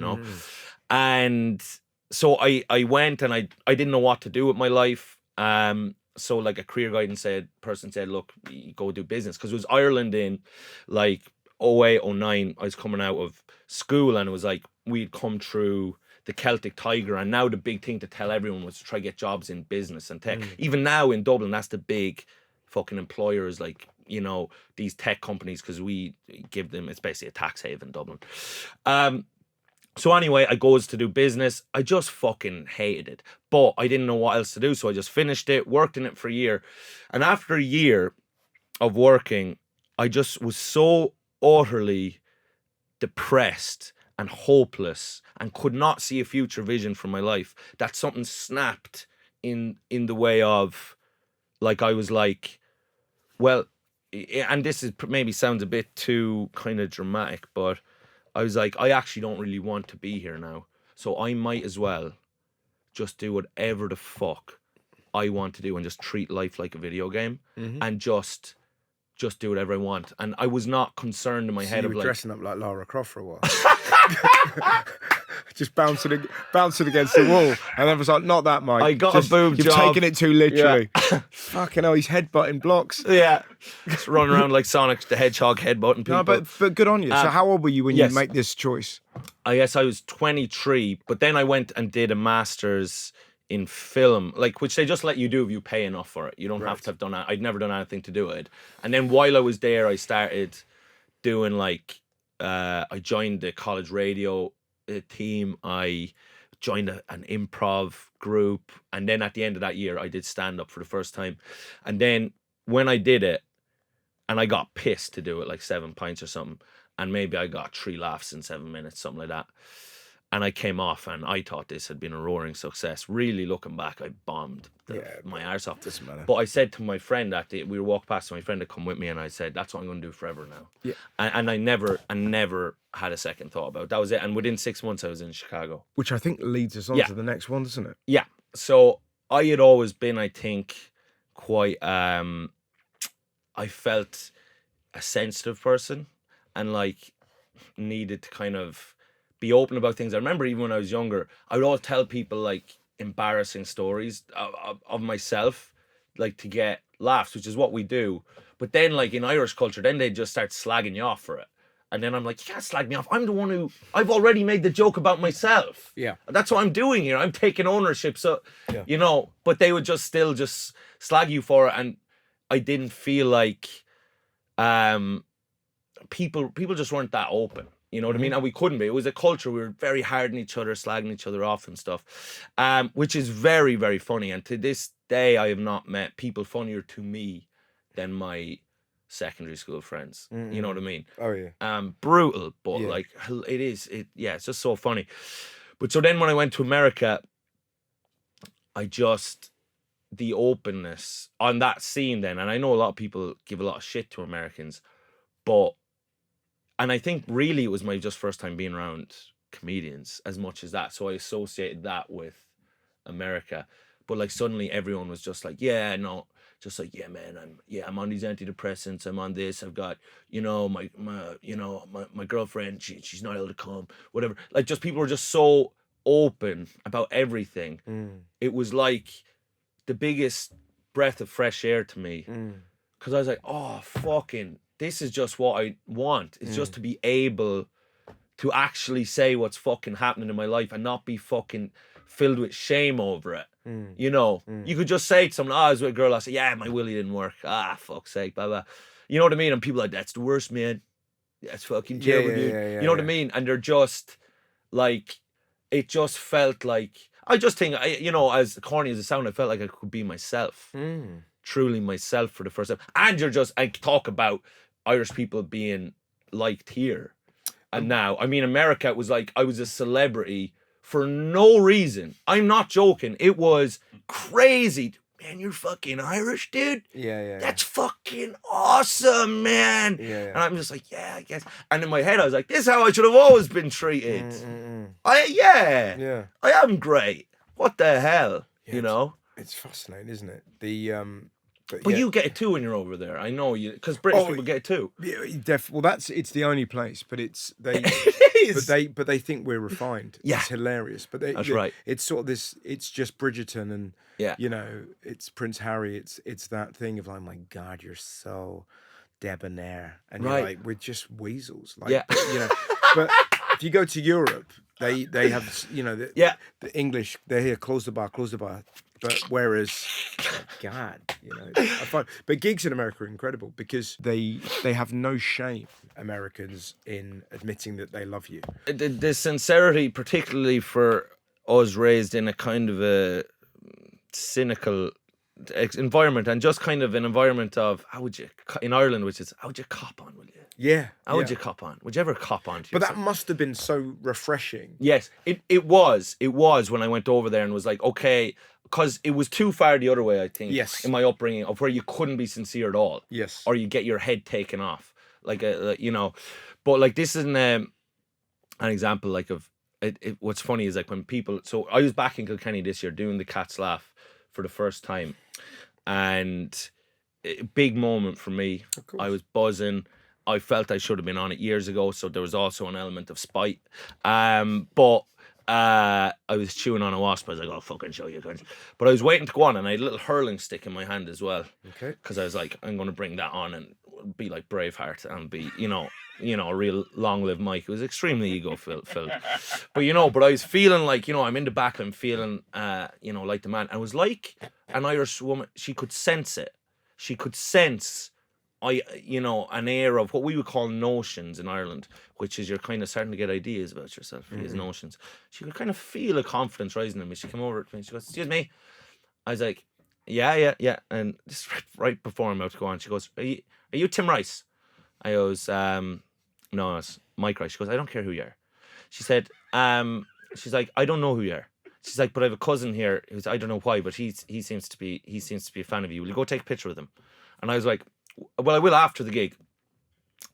And so I went, and I didn't know what to do with my life. So like a career guidance person said, look, you go do business, because it was Ireland in like 08, 09. I was coming out of school, and it was like we'd come through the Celtic Tiger, and now the big thing to tell everyone was to try to get jobs in business and tech. Even now in Dublin, that's the big fucking employers, like, these tech companies, because we give them, it's basically a tax haven, Dublin. So anyway, I goes to do business. I just fucking hated it, but I didn't know what else to do, so I just finished it, worked in it for a year. And after a year of working, I just was so utterly depressed and hopeless and could not see a future vision for my life that something snapped in the way of, like, I was like, well, and this is maybe sounds a bit too kind of dramatic, but I was like, I actually don't really want to be here now, so I might as well just do whatever the fuck I want to do and just treat life like a video game, and just do whatever I want. And I was not concerned in my head you of were like dressing up like Lara Croft for a while. Just bouncing against the wall, and I was like, "Not that, Mike. I got a boob You've job. taken it too literally." Yeah. Fucking hell, he's headbutting blocks. Yeah, just running around like Sonic the Hedgehog headbutting people. No, but good on you. So how old were you when you make this choice? I guess I was 23, but then I went and did a master's in film, like, which they just let you do if you pay enough for it. You don't have to have done it. I'd never done anything to do it. And then while I was there, I started doing like I joined the college radio team. I joined an improv group, and then at the end of that year, I did stand up for the first time. And then when I did it, and I got pissed to do it, like 7 pints or something, and maybe I got 3 laughs in 7 minutes, something like that. And I came off, and I thought this had been a roaring success. Really, looking back, I bombed my arse off. Doesn't matter. But I said to my friend we were walking past my friend to come with me, and I said, "That's what I'm going to do forever now." Yeah. And I never had a second thought about it. That was it. And within 6 months, I was in Chicago. Which I think leads us on Yeah. to the next one, doesn't it? Yeah. So I had always been, I think, quite. I felt a sensitive person, and like needed to kind of be open about things. I remember even when I was younger, I would all tell people like embarrassing stories of myself, like to get laughs, which is what we do. But then like in Irish culture, then they just start slagging you off for it. And then I'm like, you can't slag me off. I'm the one I've already made the joke about myself. Yeah. That's what I'm doing here. I'm taking ownership. So, but they would just still just slag you for it. And I didn't feel like people just weren't that open. You know what I mean? And we couldn't be. It was a culture. We were very hard on each other, slagging each other off and stuff, which is very, very funny. And to this day, I have not met people funnier to me than my secondary school friends. You know what I mean? Oh, yeah. Brutal, but like it's just so funny. But so then when I went to America, the openness on that scene then, and I know a lot of people give a lot of shit to Americans, and I think really it was my just first time being around comedians as much as that. So I associated that with America. But like suddenly everyone was just like, yeah, no, just like, yeah, man, I'm on these antidepressants. I'm on this. I've got, my girlfriend, she's not able to come, whatever. Like just people were just so open about everything. It was like the biggest breath of fresh air to me. Because I was like, oh, fucking, this is just what I want. It's just to be able to actually say what's fucking happening in my life and not be fucking filled with shame over it. You could just say to someone, I was with a girl, I say, yeah, my willy didn't work. Fuck's sake, blah, blah. You know what I mean? And people are like, that's the worst, man. That's fucking terrible, dude. You know what I mean? And they're just like, it just felt like, I just think, as corny as it sounded, I felt like I could be myself. Truly myself for the first time. And I talk about Irish people being liked here. And now, I mean, America, it was like I was a celebrity for no reason. I'm not joking. It was crazy. Man, you're fucking Irish, dude. Yeah. That's fucking awesome, man. Yeah. And I'm just like, yeah, I guess. And in my head, I was like, this is how I should have always been treated. I am great. What the hell? It's fascinating, isn't it? But you get it too when you're over there. I know you, because British people get it too. Yeah, it's the only place, but it's they. It is. But they think we're refined. Yeah. It's hilarious. But That's right. It's sort of this. It's just Bridgerton, and yeah, it's Prince Harry. It's that thing of like, my God, you're so debonair, and right. you're like, we're just weasels. Like, yeah. But if you go to Europe, they have the English. They're here. Close the bar. But whereas, God, I find, but gigs in America are incredible because they have no shame, Americans, in admitting that they love you. The sincerity, particularly for us raised in a kind of a cynical environment, and just kind of an environment of, in Ireland, which is, how would you cop on, will you? Yeah. How would you cop on? Would you ever cop on to But yourself? that must have been so refreshing. Yes, it was. It was when I went over there and was like, okay, because it was too far the other way, I think. Yes. In my upbringing, of where you couldn't be sincere at all. Yes. Or you get your head taken off, but like this is an example like of it. What's funny is like when people. So I was back in Kilkenny this year doing the Cat's Laugh for the first time, and a big moment for me. Of course. I was buzzing. I felt I should have been on it years ago, so there was also an element of spite. But I was chewing on a wasp. I was like, "I'll fucking show you guys." But I was waiting to go on, and I had a little hurling stick in my hand as well. Okay. Because I was like, I'm going to bring that on and be like Braveheart and be, a real long-lived Mike. It was extremely ego-filled. But I was feeling like, I'm in the back. I'm feeling, like the man. I was like an Irish woman. She could sense it. She could sense an air of what we would call notions in Ireland, which is you're kind of starting to get ideas about yourself, these notions. She could kind of feel a confidence rising in me. She came over to me and she goes, "Excuse me." I was like, yeah. And this is right before I'm about to go on. She goes, are you Tim Rice? I goes, no, it's Mike Rice. She goes, I don't care who you are. She said, she's like, I don't know who you are. She's like, but I have a cousin here who's, I don't know why, but he seems to be a fan of you. Will you go take a picture with him? And I was like, well, I will after the gig.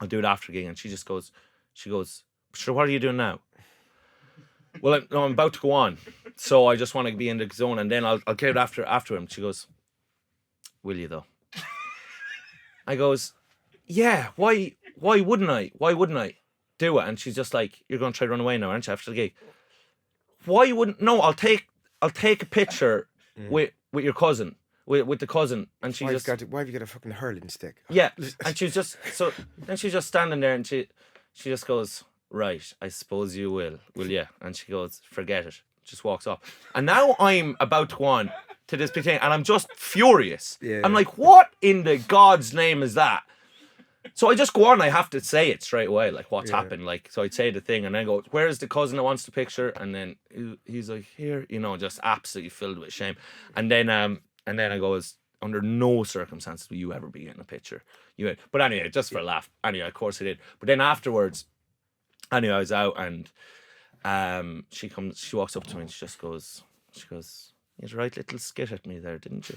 I'll do it after the gig. And she goes, sure, what are you doing now? Well, I'm about to go on, so I just want to be in the zone, and then I'll get it after him. She goes, will you though? I goes, yeah. Why wouldn't I? Why wouldn't I do it? And she's just like, you're going to try to run away now, aren't you, after the gig? Why wouldn't? No, I'll take a picture with your cousin, with the cousin, and she just. Why have you got a fucking hurling stick? Yeah, and she's just then she's just standing there, and she just goes, right, I suppose you will you? And she goes, forget it. Just walks off. And now I'm about to go on to this big thing, and I'm just furious. Yeah. I'm like, what in the God's name is that? So I just go on, I have to say it straight away, like what's happened. Like, so I'd say the thing and then go, where's the cousin that wants the picture? And then he's like, here, just absolutely filled with shame. And then I go, under no circumstances will you ever be getting a picture. But anyway, just for a laugh. Anyway, of course I did. But then afterwards, anyway, I was out and she walks up to me and she goes, you had a right little skit at me there, didn't you?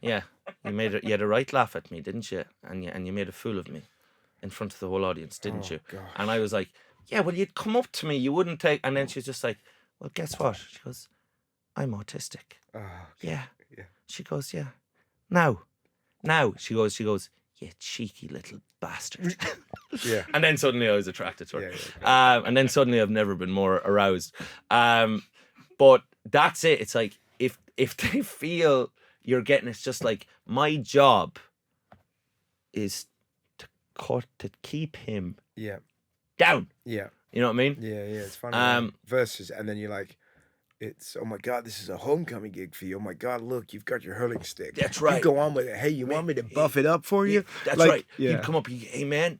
Yeah, you had a right laugh at me, didn't you? And you made a fool of me in front of the whole audience, didn't you? Gosh. And I was like, yeah, well, you'd come up to me, you wouldn't take. And then she's just like, well, guess what? She goes, I'm autistic. Oh, Yeah. yeah. She goes, yeah. Now. She goes, you cheeky little bastard. Yeah. And then suddenly I was attracted to her. Yeah, and then suddenly I've never been more aroused. But that's it. It's like if they feel you're getting, it's just like my job is to keep him Yeah. down. Yeah. You know what I mean? Yeah. It's funny. Versus, and then you're like, it's, oh my God, this is a homecoming gig for you. Oh my God, look, you've got your hurling stick. That's right. You go on with it. Hey, you want me to buff it up for you? That's Like, right. Yeah. You'd come up, hey man,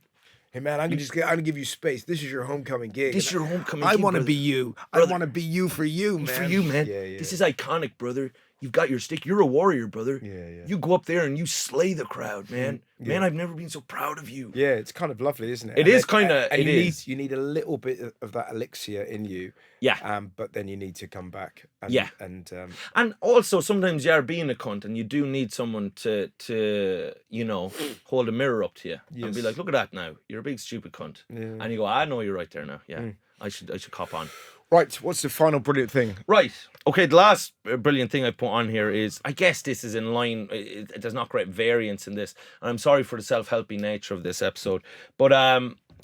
I'm gonna give you space. This is your homecoming gig. this is your homecoming. I gig, want to brother. be you. Brother. I want to be you for you, man. For you, man. Yeah. This is iconic, brother. You've got your stick. You're a warrior, brother. Yeah. You go up there and you slay the crowd, man. Yeah. Man, I've never been so proud of you. Yeah, it's kind of lovely, isn't it? It is kinda- And it you is. need a little bit of that elixir in you. Yeah. But then you need to come back. And, Yeah. And And also, sometimes you are being a cunt and you do need someone to hold a mirror up to you and be Yes. like, look at that now. You're a big stupid cunt. Yeah. And you go, I know you're right there now. Yeah. I should cop on. right, what's the final brilliant thing? Right. Okay, the last brilliant thing I put on here is, I guess this is in line, there's not great variance in this, and I'm sorry for the self-helpy nature of this episode, but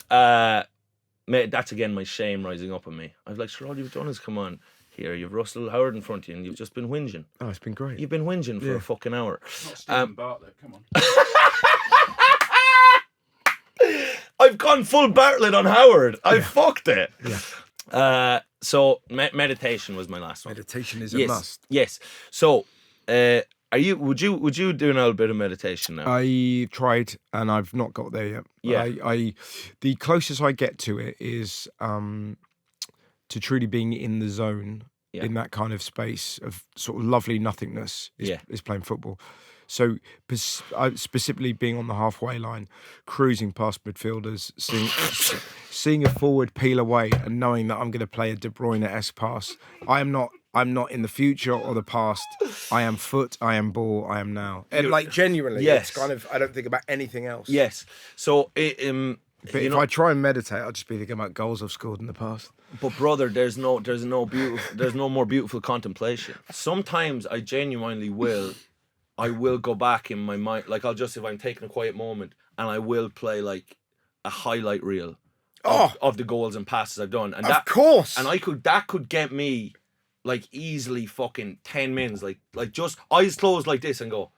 that's again my shame rising up on me. I was like, sure, all you've done is come on here, you've Russell Howard in front of you, and you've just been whinging. Oh, it's been great. You've been whinging for a fucking hour. Not Stephen Bartlett, come on. I've gone full Bartlett on Howard. I fucked it. Yeah. So meditation was my last one. Meditation is a must. Yes. So, would you do a little bit of meditation now? I tried and I've not got there yet. Yeah. I the closest I get to it is to truly being in the zone, Yeah. in that kind of space of sort of lovely nothingness is playing football. So specifically being on the halfway line, cruising past midfielders, seeing a forward peel away and knowing that I'm going to play a De Bruyne-esque pass. I'm not in the future or the past. I am foot, I am ball, I am now. And like genuinely, Yes. it's kind of, I don't think about anything else. Yes. So, But if I try and meditate, I'll just be thinking about goals I've scored in the past. but brother, there's no more beautiful contemplation. Sometimes I genuinely will. I will go back in my mind, like if I'm taking a quiet moment, and I will play like a highlight reel of the goals and passes I've done, and Of course. and that could get me like easily fucking 10 minutes, like just eyes closed like this and go,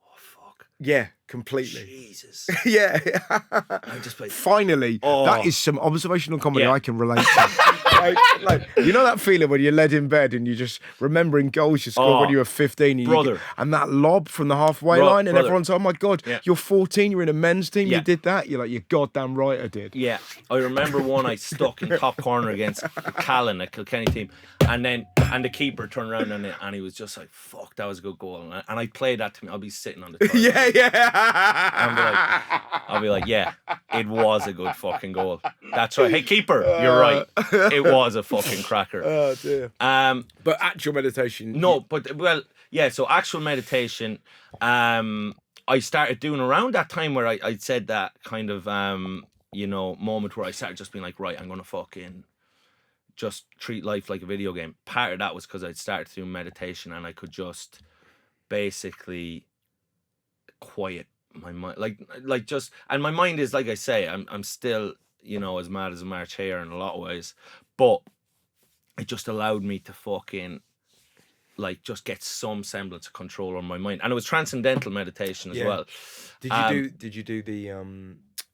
oh fuck, Yeah. completely. Jesus. Yeah. I just like, Finally, that Oh. is some observational comedy Yeah. I can relate to. like, you know that feeling when you're led in bed and you're just remembering goals you scored when Oh, you were 15 and, brother. and that lob from the halfway line and brother. everyone's, oh my God, Yeah. you're 14, you're in a men's team, Yeah. you did that. You're like, you're goddamn right I did. Yeah, I remember one I stuck in top corner against Callan, a Kilkenny team, and the keeper turned around on it, and he was just like, "Fuck, that was a good goal." And I played that to me. I'll be sitting on the toilet. Yeah. I'll be like, yeah, it was a good fucking goal. That's right. Hey, keeper, you're right. It was a fucking cracker. Oh dear. But actual meditation. No, but well, yeah. So actual meditation, I started doing around that time where I said that kind of moment where I started just being like, right, I'm gonna fucking just treat life like a video game. Part of that was because I'd started doing meditation and I could just basically quiet my mind, like just, and my mind is, like I say, I'm still as mad as a March hare in a lot of ways, but it just allowed me to fucking like just get some semblance of control on my mind, and it was transcendental meditation as well. Did you do the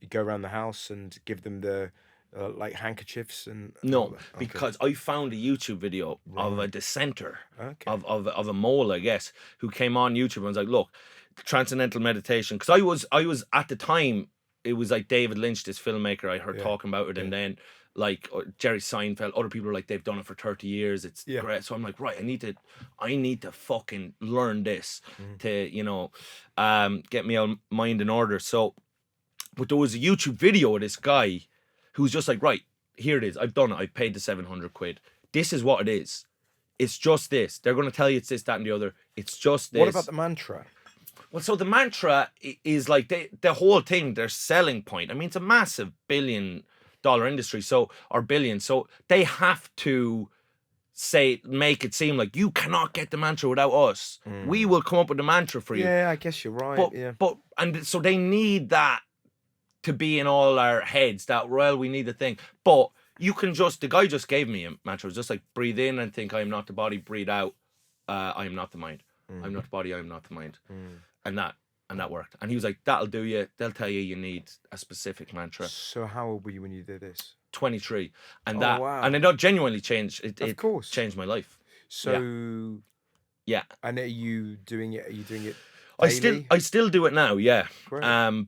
you go around the house and give them the like handkerchiefs and No, all that? Okay. because I found a YouTube video of a dissenter Okay. of a mole, I guess, who came on YouTube and was like, look, transcendental meditation, because I was at the time, it was like David Lynch, this filmmaker, I heard talking about it, and then like Jerry Seinfeld, other people are like, they've done it for 30 years, it's great. So I'm like, right, I need to fucking learn this to get my mind in order. So, but there was a YouTube video of this guy who was just like, right, here it is, I've done it, I paid the 700 quid, this is what it is, it's just this, they're going to tell you it's this, that and the other, it's just this. What about the mantra? Well, so the mantra is like the whole thing, their selling point. I mean, it's a massive billion-dollar industry, or billion. So they have to make it seem like you cannot get the mantra without us. We will come up with the mantra for you. Yeah, I guess you're right. And so they need that to be in all our heads. That we need the thing. But you can the guy just gave me a mantra. It was just like, breathe in and think I am not the body. Breathe out, I am not the mind. I'm not the body. I am not the mind. And that worked. And he was like, that'll do you. They'll tell you need a specific mantra. So how old were you when you did this? 23. And wow. and it genuinely changed. Of course. Changed my life. So yeah. And are you doing it daily? I still do it now, yeah. Great.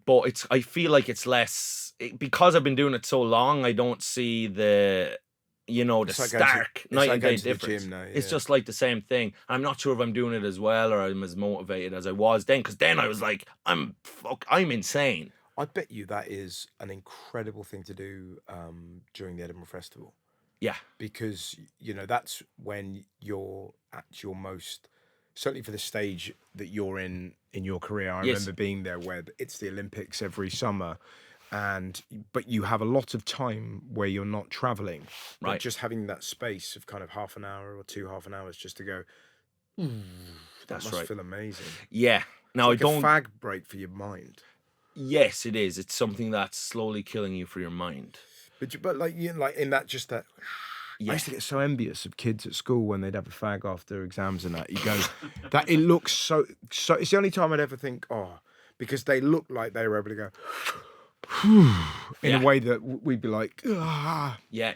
But I feel like it's less, because I've been doing it so long, I don't see the stark night and day difference. It's just like the same thing. I'm not sure if I'm doing it as well or I'm as motivated as I was then, because then I was like, I'm insane. I bet you that is an incredible thing to do during the Edinburgh Festival. Yeah. Because, that's when you're at your most, certainly for the stage that you're in your career. I remember being there where it's the Olympics every summer. But you have a lot of time where you're not traveling, right? Just having that space of kind of half an hour or half an hours just to go. That must feel amazing. Yeah. Now it's like a fag break for your mind. Yes, it is. It's something that's slowly killing you for your mind. But like in that just that. I used to get so envious of kids at school when they'd have a fag after exams and that. You go, that it looks so. It's the only time I'd ever think, because they look like they were able to go. In a way that we'd be like, ah. Yeah,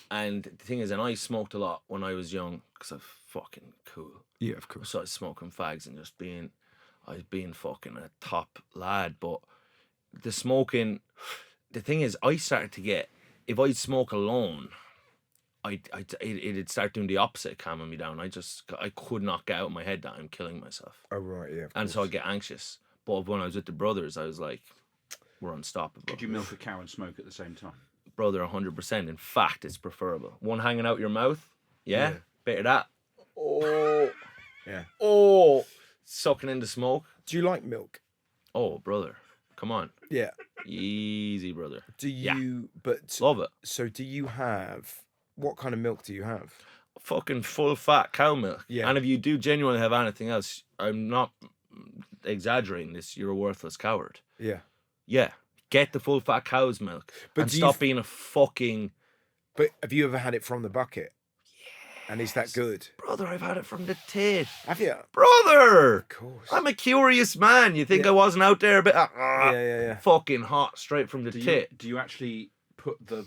and the thing is, and I smoked a lot when I was young because I'm fucking cool. Yeah, of course. So I was smoking fags and I was being fucking a top lad. But the smoking, the thing is, I started to get, if I'd smoke alone, it'd start doing the opposite, calming me down. I could not get out of my head that I'm killing myself. Oh right, yeah. And so I get anxious. But when I was with the brothers, I was like, we're unstoppable. Could you milk a cow and smoke at the same time? Brother, 100%. In fact, it's preferable. One hanging out your mouth, bit of that. Oh, yeah. Oh, sucking in the smoke. Do you like milk? Oh, brother, come on. Yeah. Easy, brother. Do you? But love it. So, do you have? What kind of milk do you have? Fucking full fat cow milk. Yeah. And if you do genuinely have anything else, I'm not exaggerating this. You're a worthless coward. Yeah. Yeah, get the full fat cow's milk and stop being a fucking. But have you ever had it from the bucket? And is that good? Brother, I've had it from the tit. Have you? Brother! Of course. I'm a curious man. You think I wasn't out there a bit yeah. fucking hot straight from the tit? Do you actually put the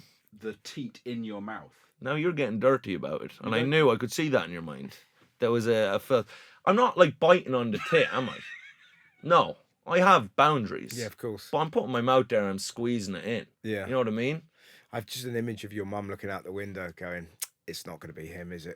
teat in your mouth? Now you're getting dirty about it. And I knew I could see that in your mind. There was a filth. I'm not like biting on the tit, am I? No. I have boundaries. Yeah, of course. But I'm putting my mouth there and I'm squeezing it in. Yeah. You know what I mean? I've just an image of your mum looking out the window going, it's not going to be him, is it?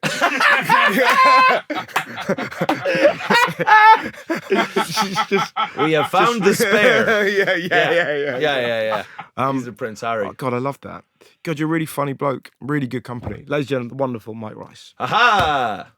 She's just, we have found the spare. Yeah. He's the Prince Harry. Oh, God, I love that. God, you're a really funny bloke. Really good company. Ladies and gentlemen, the wonderful Mike Rice. Aha!